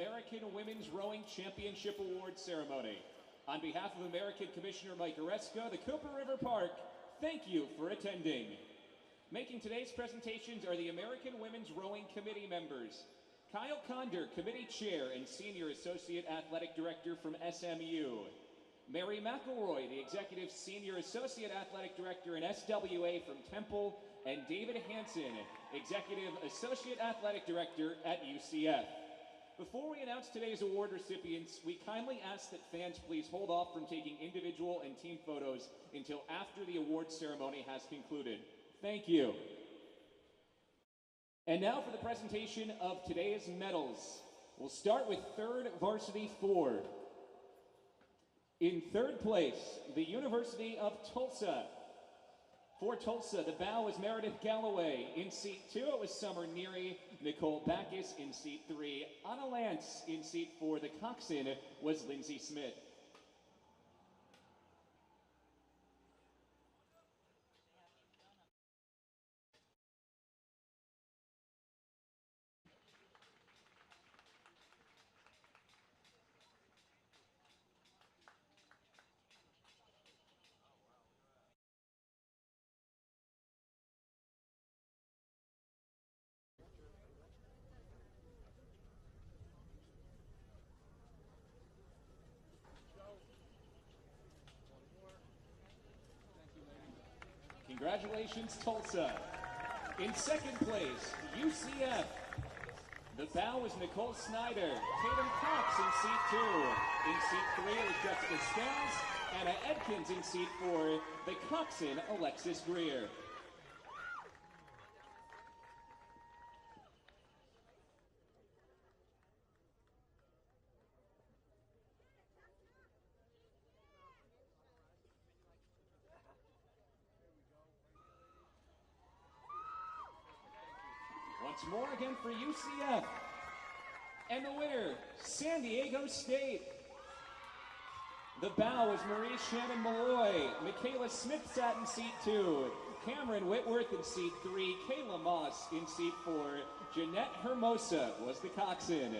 American Women's Rowing Championship Award Ceremony. On behalf of American Commissioner Mike Oresco, the Cooper River Park, thank you for attending. Making today's presentations are the American Women's Rowing Committee members. Kyle Conder, Committee Chair and Senior Associate Athletic Director from SMU. Mary McElroy, the Executive Senior Associate Athletic Director in SWA from Temple, and David Hansen, Executive Associate Athletic Director at UCF. Before we announce today's award recipients, we kindly ask that fans please hold off from taking individual and team photos until after the award ceremony has concluded. Thank you. And now for the presentation of today's medals. We'll start with third varsity 4. In third place, the University of Tulsa. For Tulsa, the bow was Meredith Galloway. In seat 2, it was Summer Neary. Nicole Bacchus in seat 3. Anna Lance in seat 4. The Coxon was Lindsey Smith. Congratulations, Tulsa. In second place, UCF. The bow was Nicole Snyder. Tatum Cox in seat 2. In seat 3, it was Jessica Scuse. Anna Edkins in seat 4. The Coxon, Alexis Greer. Once more again for UCF. And the winner, San Diego State. The bow was Marie Shannon Malloy. Michaela Smith sat in seat 2. Cameron Whitworth in seat 3. Kayla Moss in seat 4. Jeanette Hermosa was the Coxon.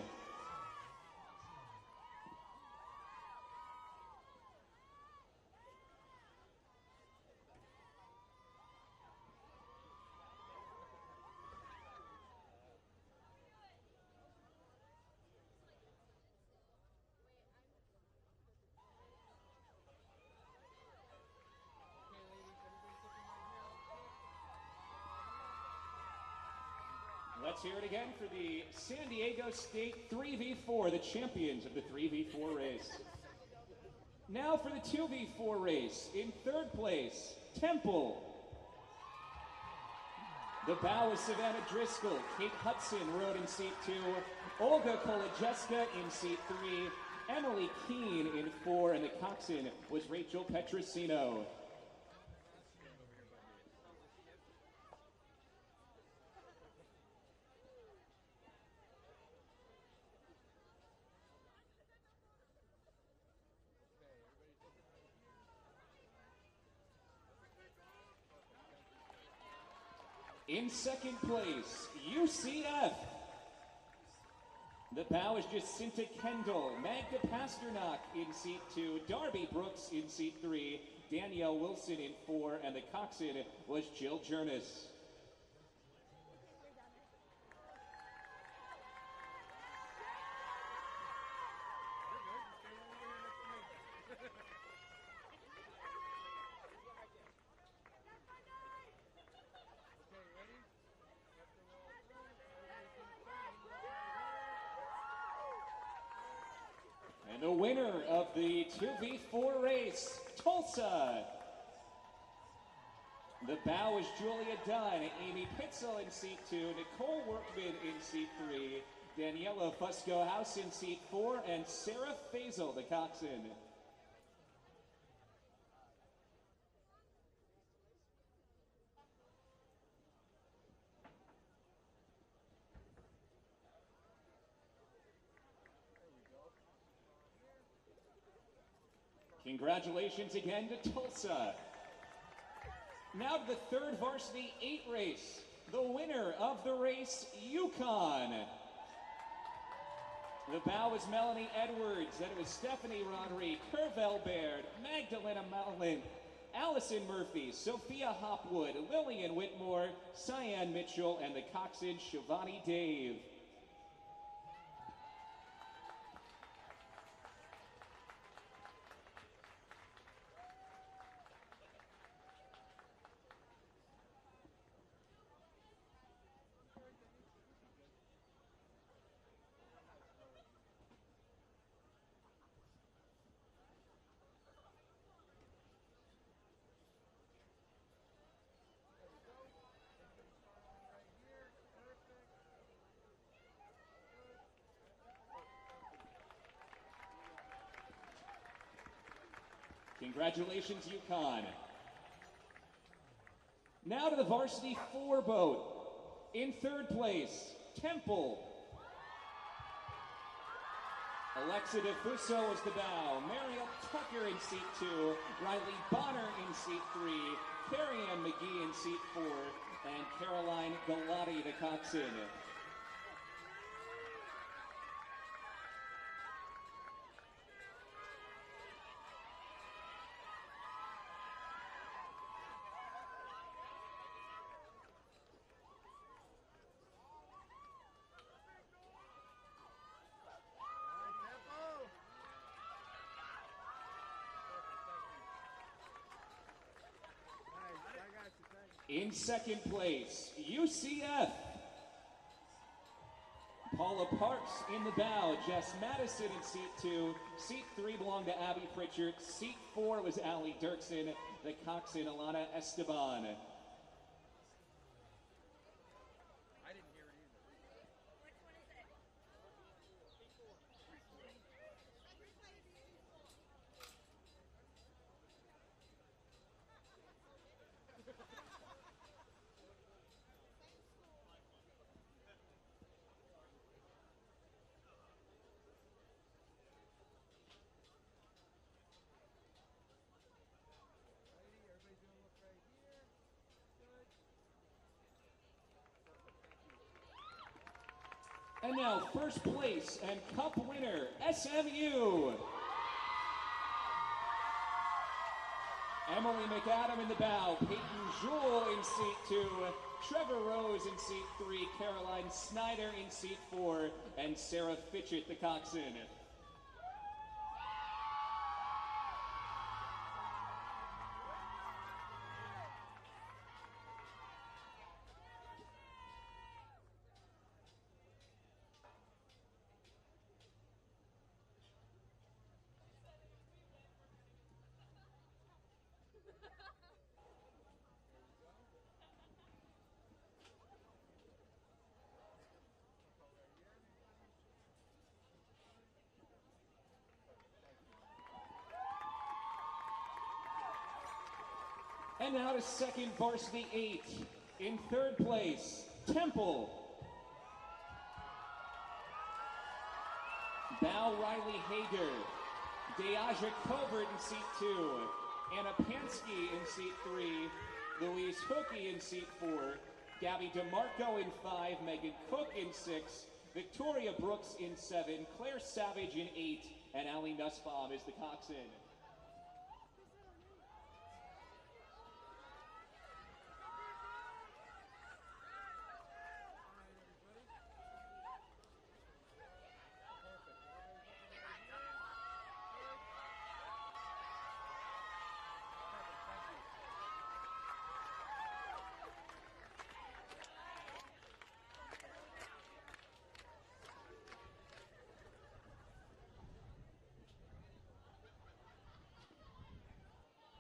Let's hear it again for the San Diego State 3v4, the champions of the 3v4 race. Now for the 2v4 race. In third place, Temple. The bow was Savannah Driscoll. Kate Hudson rode in seat 2. Olga Kolajeska in seat 3. Emily Keene in 4. And the Coxon was Rachel Petrosino. In second place, UCF. The bow is Jacinta Kendall. Magda Pasternak in seat 2. Darby Brooks in seat 3. Danielle Wilson in 4. And the Coxon was Jill Jernis. The winner of the 2v4 race, Tulsa. The bow is Julia Dunn, Amy Pitzel in seat 2, Nicole Workman in seat 3, Daniela Fusco House in seat 4, and Sara Faisal, the Coxon. Congratulations again to Tulsa. Now to the third varsity 8 race. The winner of the race, Uconn. The bow was Melanie Edwards, then it was Stephanie Rodri, Curvell Baird, Magdalena Mullen, Allison Murphy, Sophia Hopwood, Lillian Whitmore, Cyan Mitchell, and the Coxon Shivani Dave. Congratulations, Uconn. Now to the varsity 4 boat. In 3rd place, Temple. Alexa de Fuso was the bow. Mariel Tucker in seat 2. Riley Bonner in seat 3. Carrie Ann McGee in seat 4. And Caroline Galati, the coxswain. In 2nd place, UCF. Paula Parks in the bow. Jess Madison in seat 2. Seat 3 belonged to Abby Pritchard. Seat 4 was Allie Dirksen. The coxswain, Alana Esteban. And now, 1st place and cup winner, SMU. Emily McAdam in the bow, Peyton Jewell in seat 2, Trevor Rose in seat 3, Caroline Snyder in seat 4, and Sarah Fitchett, the coxswain. And now to 2nd varsity 8. In 3rd place, Temple. Bow Riley Hager. Deaja Covert in seat 2. Anna Pansky in seat 3. Louise Hookey in seat 4. Gabby DeMarco in 5. Megan Cook in 6. Victoria Brooks in 7. Claire Savage in 8. And Allie Nussbaum is the coxswain.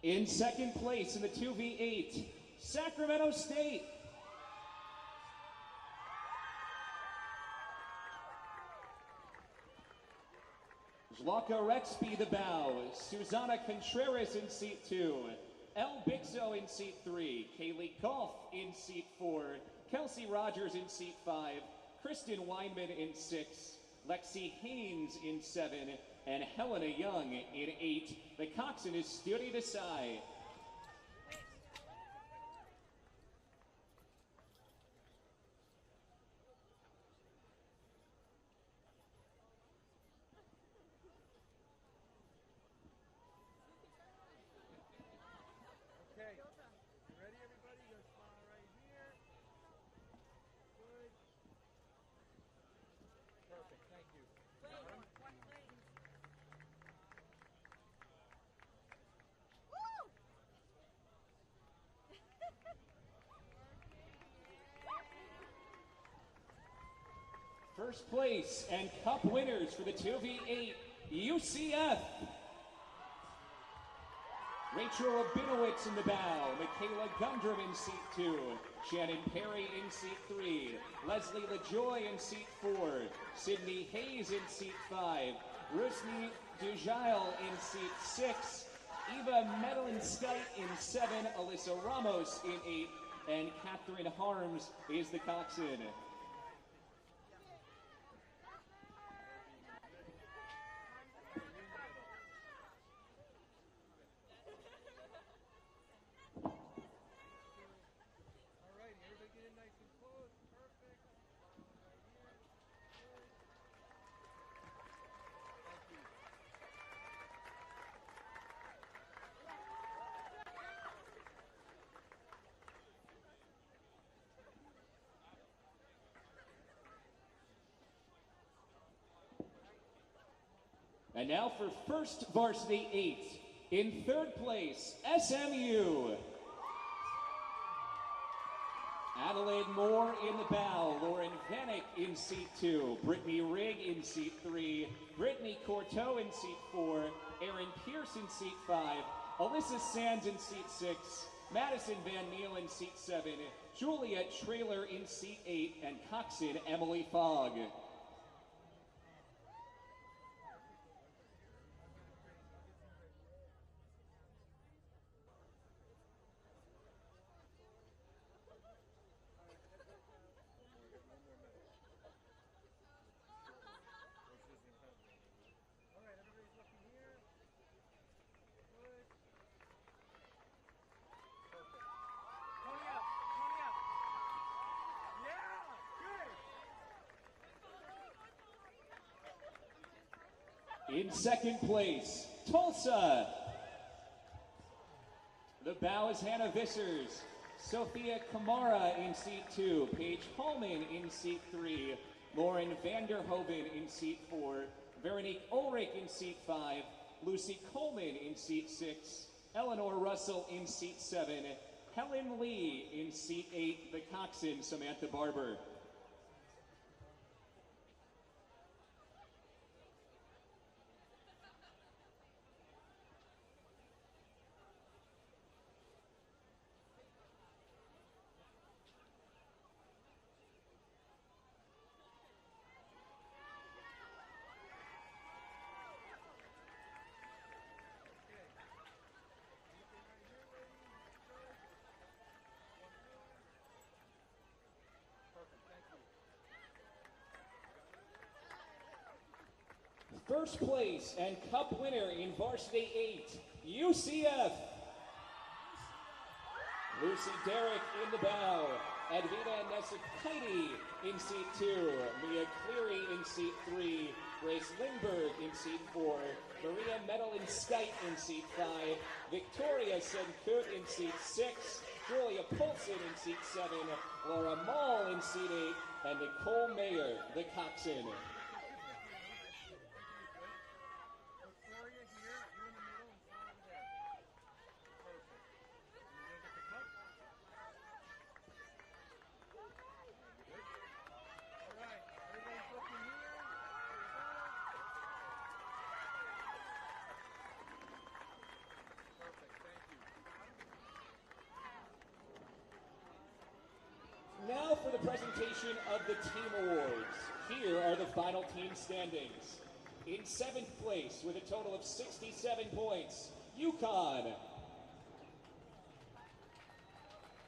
In 2nd place in the 2v8, Sacramento State. Zlaka Rexby the bow, Susana Contreras in seat 2, Elle Bixo in seat 3, Kaylee Goff in seat 4, Kelsey Rogers in seat 5, Kristen Weinman in 6, Lexi Haynes in 7, and Helena Young in 8. The coxswain is Studi Desai. First place and cup winners for the 2v8 UCF. Rachel Rabinowitz in the bow, Michaela Gundrum in seat 2, Shannon Perry in seat 3, Leslie LaJoy in seat 4, Sydney Hayes in seat 5, Rusney Dujile in seat 6, Eva Medelinskite in 7, Alyssa Ramos in 8, and Catherine Harms is the coxswain. And now for first varsity 8. In third place, SMU. Adelaide Moore in the bow, Lauren Vanek in seat 2, Brittany Rigg in seat 3, Brittany Courteau in seat 4, Erin Pierce in seat 5, Alyssa Sands in seat 6, Madison Van Neal in seat 7, Juliet Trailer in seat 8, and coxswain Emily Fogg. In second place, Tulsa. The bow is Hannah Vissers, Sophia Kamara in seat 2, Paige Holman in seat 3, Lauren Vanderhoven in seat 4, Veronique Ulrich in seat 5, Lucy Coleman in seat 6, Eleanor Russell in seat 7, Helen Lee in seat 8, the coxswain Samantha Barber. First place and cup winner in varsity 8, UCF. Lucy Derrick in the bow, Edwina Nesakaiti in seat 2, Mia Cleary in seat 3, Grace Lindberg in seat 4, Maria Medelinskite in seat 5, Victoria Senkut in seat 6, Julia Polson in seat 7, Laura Mall in seat 8, and Nicole Mayer, the coxswain. Now for the presentation of the team awards. Here are the final team standings. In 7th place with a total of 67 points, Uconn.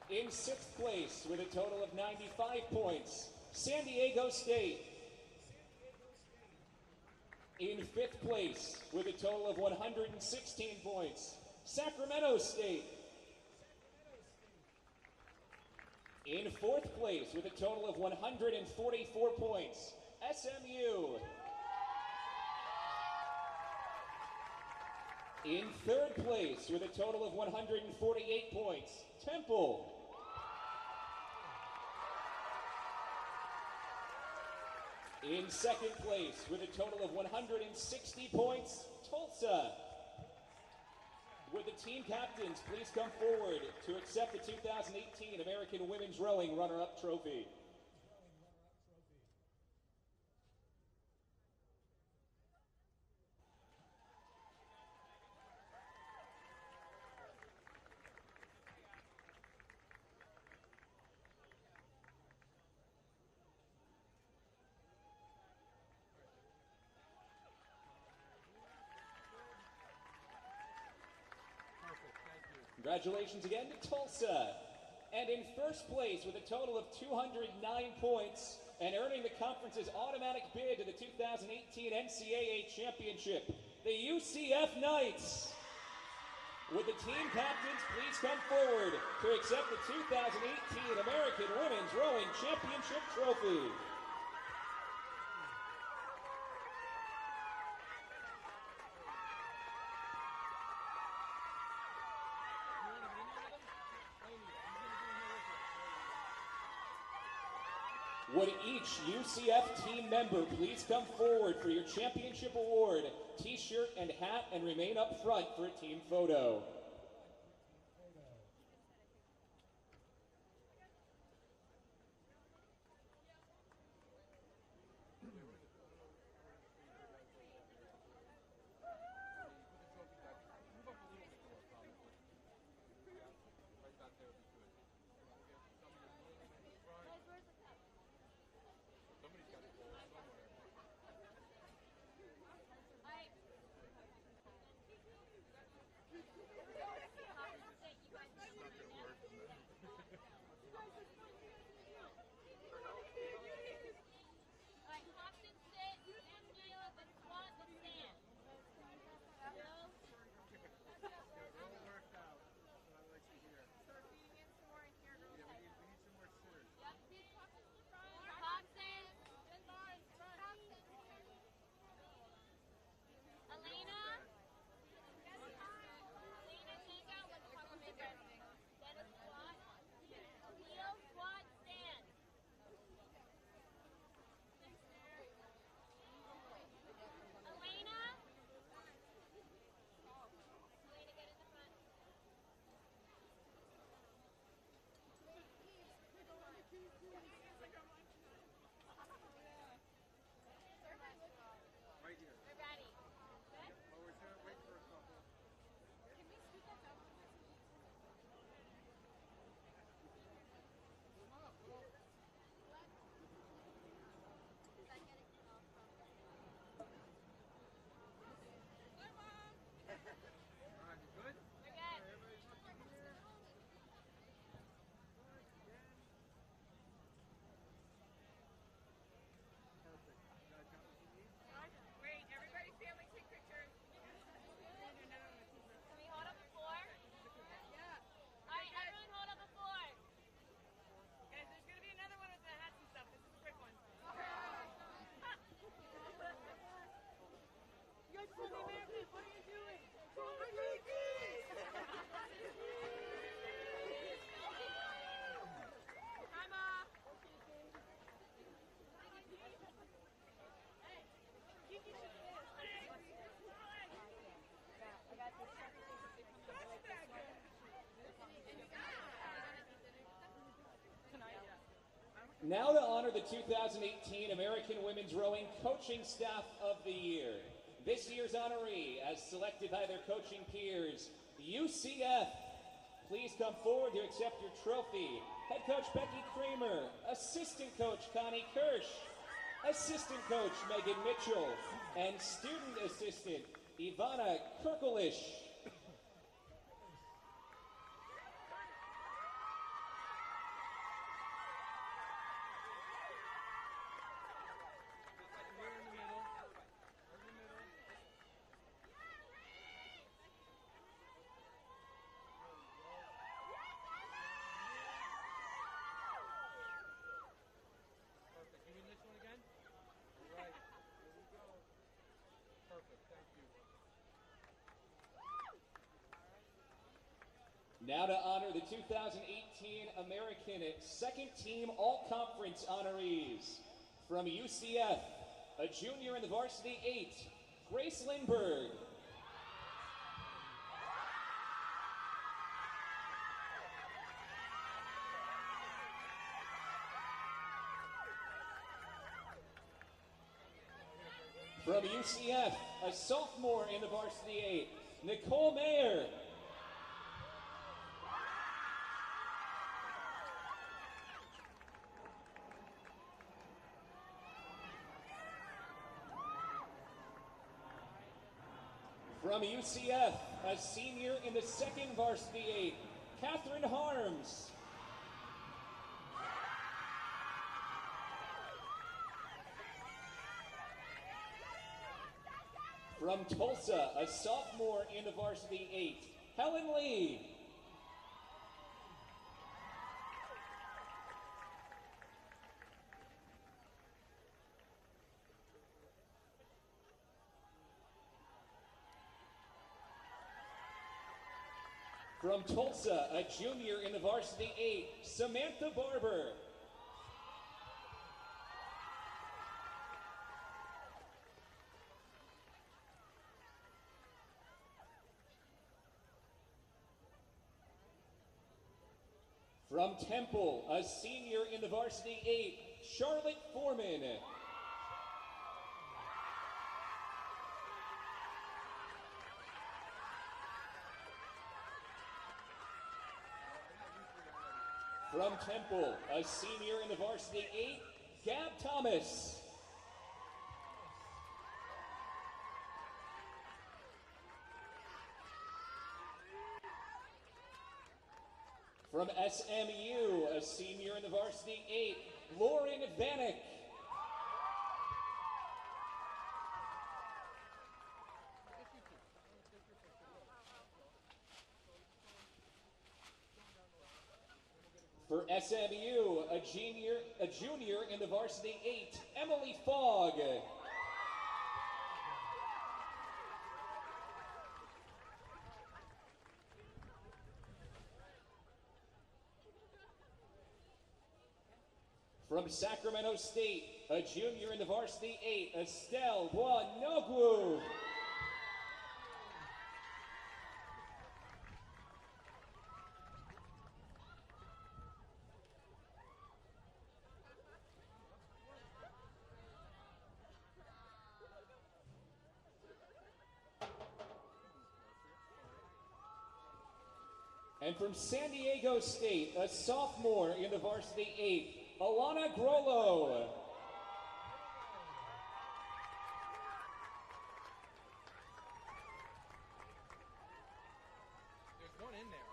In 6th place with a total of 95 points, San Diego State. In 5th place with a total of 116 points, Sacramento State. In 4th place with a total of 144 points, SMU. In 3rd place with a total of 148 points, Temple. In 2nd place with a total of 160 points, Tulsa. Would the team captains please come forward to accept the 2018 American Women's Rowing Runner-Up Trophy? Congratulations again to Tulsa. And in first place with a total of 209 points and earning the conference's automatic bid to the 2018 NCAA Championship, the UCF Knights. Would the team captains please come forward to accept the 2018 American Women's Rowing Championship Trophy? Would each UCF team member please come forward for your championship award, t-shirt and hat, and remain up front for a team photo. Now to honor the 2018 American Women's Rowing Coaching Staff of the Year. This year's honoree, as selected by their coaching peers, UCF. Please come forward to accept your trophy. Head coach Becky Kramer, assistant coach Connie Kirsch, assistant coach Megan Mitchell, and student assistant Ivana Kirkelish. Now to honor the 2018 American Second Team All-Conference honorees. From UCF, a junior in the Varsity 8, Grace Lindberg. From UCF, a sophomore in the Varsity 8, Nicole Mayer. From UCF, a senior in the second varsity 8, Catherine Harms. From Tulsa, a sophomore in the varsity 8, Helen Lee. From Tulsa, a junior in the varsity 8, Samantha Barber. From Temple, a senior in the varsity 8, Charlotte Foreman. From Temple, a senior in the varsity 8, Gab Thomas. From SMU, a senior in the varsity 8, Lauren Vanek. For SMU, a junior in the varsity 8, Emily Fogg. From Sacramento State, a junior in the varsity 8, Estelle Boinogwu. And from San Diego State, a sophomore in the varsity 8, Alana Grollo. There's one in there.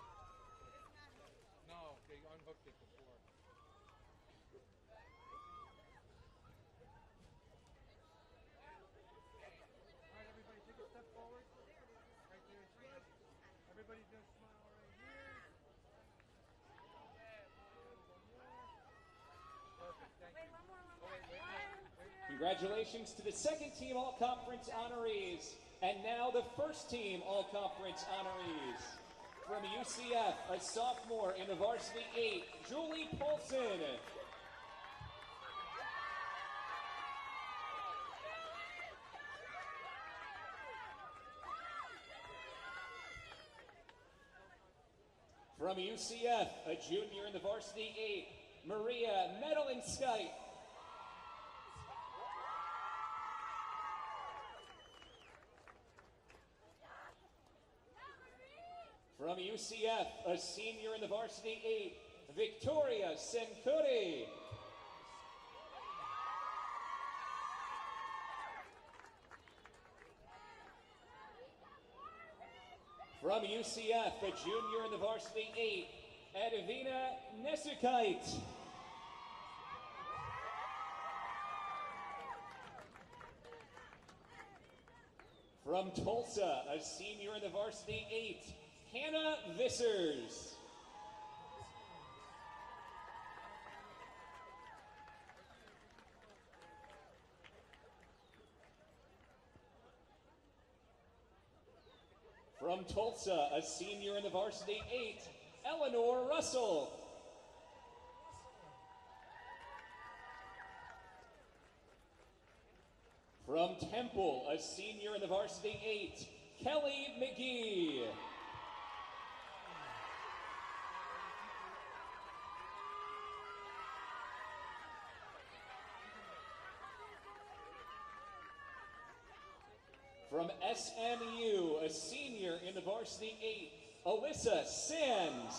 No, they unhooked it before. All right, everybody, take a step forward. Right there, it's good. Everybody just smile right here. Perfect, thank you. Congratulations to the second team All-Conference honorees. And now the first team All-Conference honorees. From UCF, a sophomore in the varsity 8, Julie Polson. From UCF, a junior in the varsity 8, Maria Medelinskite. From UCF, a senior in the varsity 8, Victoria Senkuri. From UCF, a junior in the varsity 8, Edvina Nesukite. From Tulsa, a senior in the varsity 8, Hannah Vissers. From Tulsa, a senior in the varsity 8, Eleanor Russell. From Temple, a senior in the varsity 8, Kelly McGee. From SMU, a senior in the varsity 8, Alyssa Sands.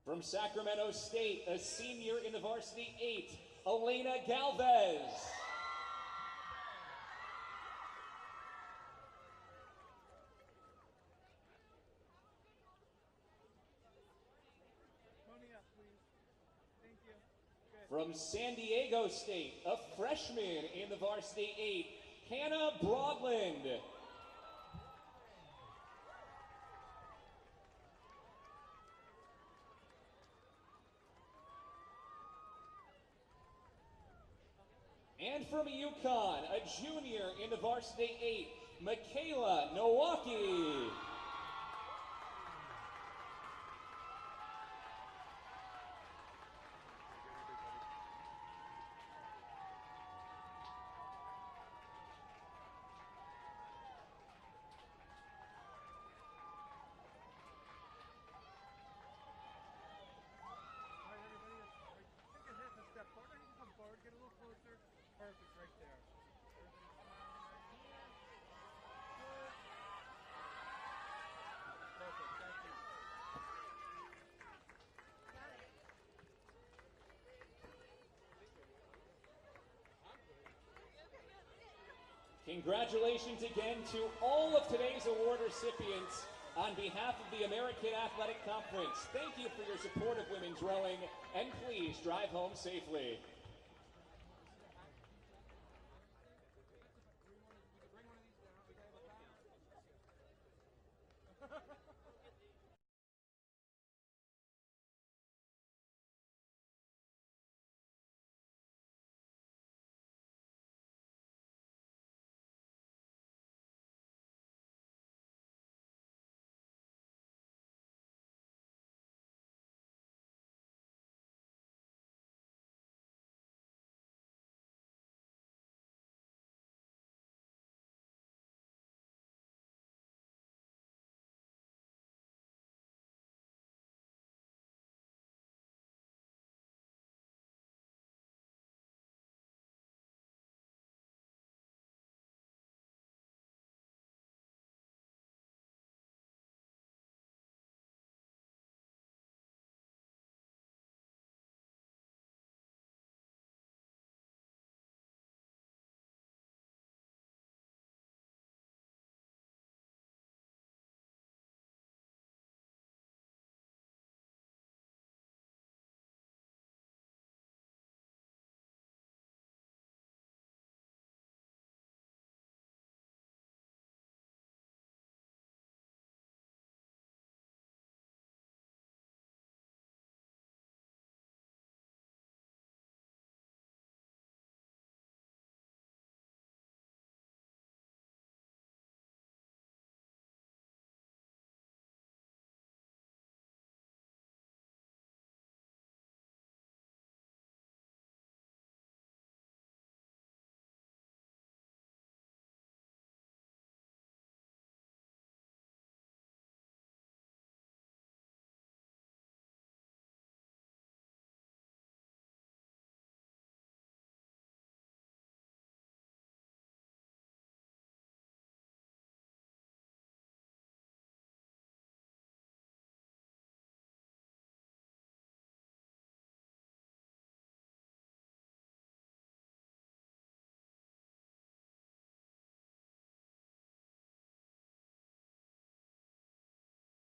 From Sacramento State, a senior in the varsity 8, Elena Galvez. Money up, please. Thank you. Good. From San Diego State, a freshman in the varsity 8, Hannah Broadland. And from Uconn, a junior in the varsity 8, Michaela Nowaki. All right, everybody. Take a half a step forward. You can come forward. Get a little closer. Perfect, right there. Everybody smiling right here. Good. Perfect, thank you. Congratulations again to all of today's award recipients. On behalf of the American Athletic Conference, thank you for your support of women's rowing, and please drive home safely.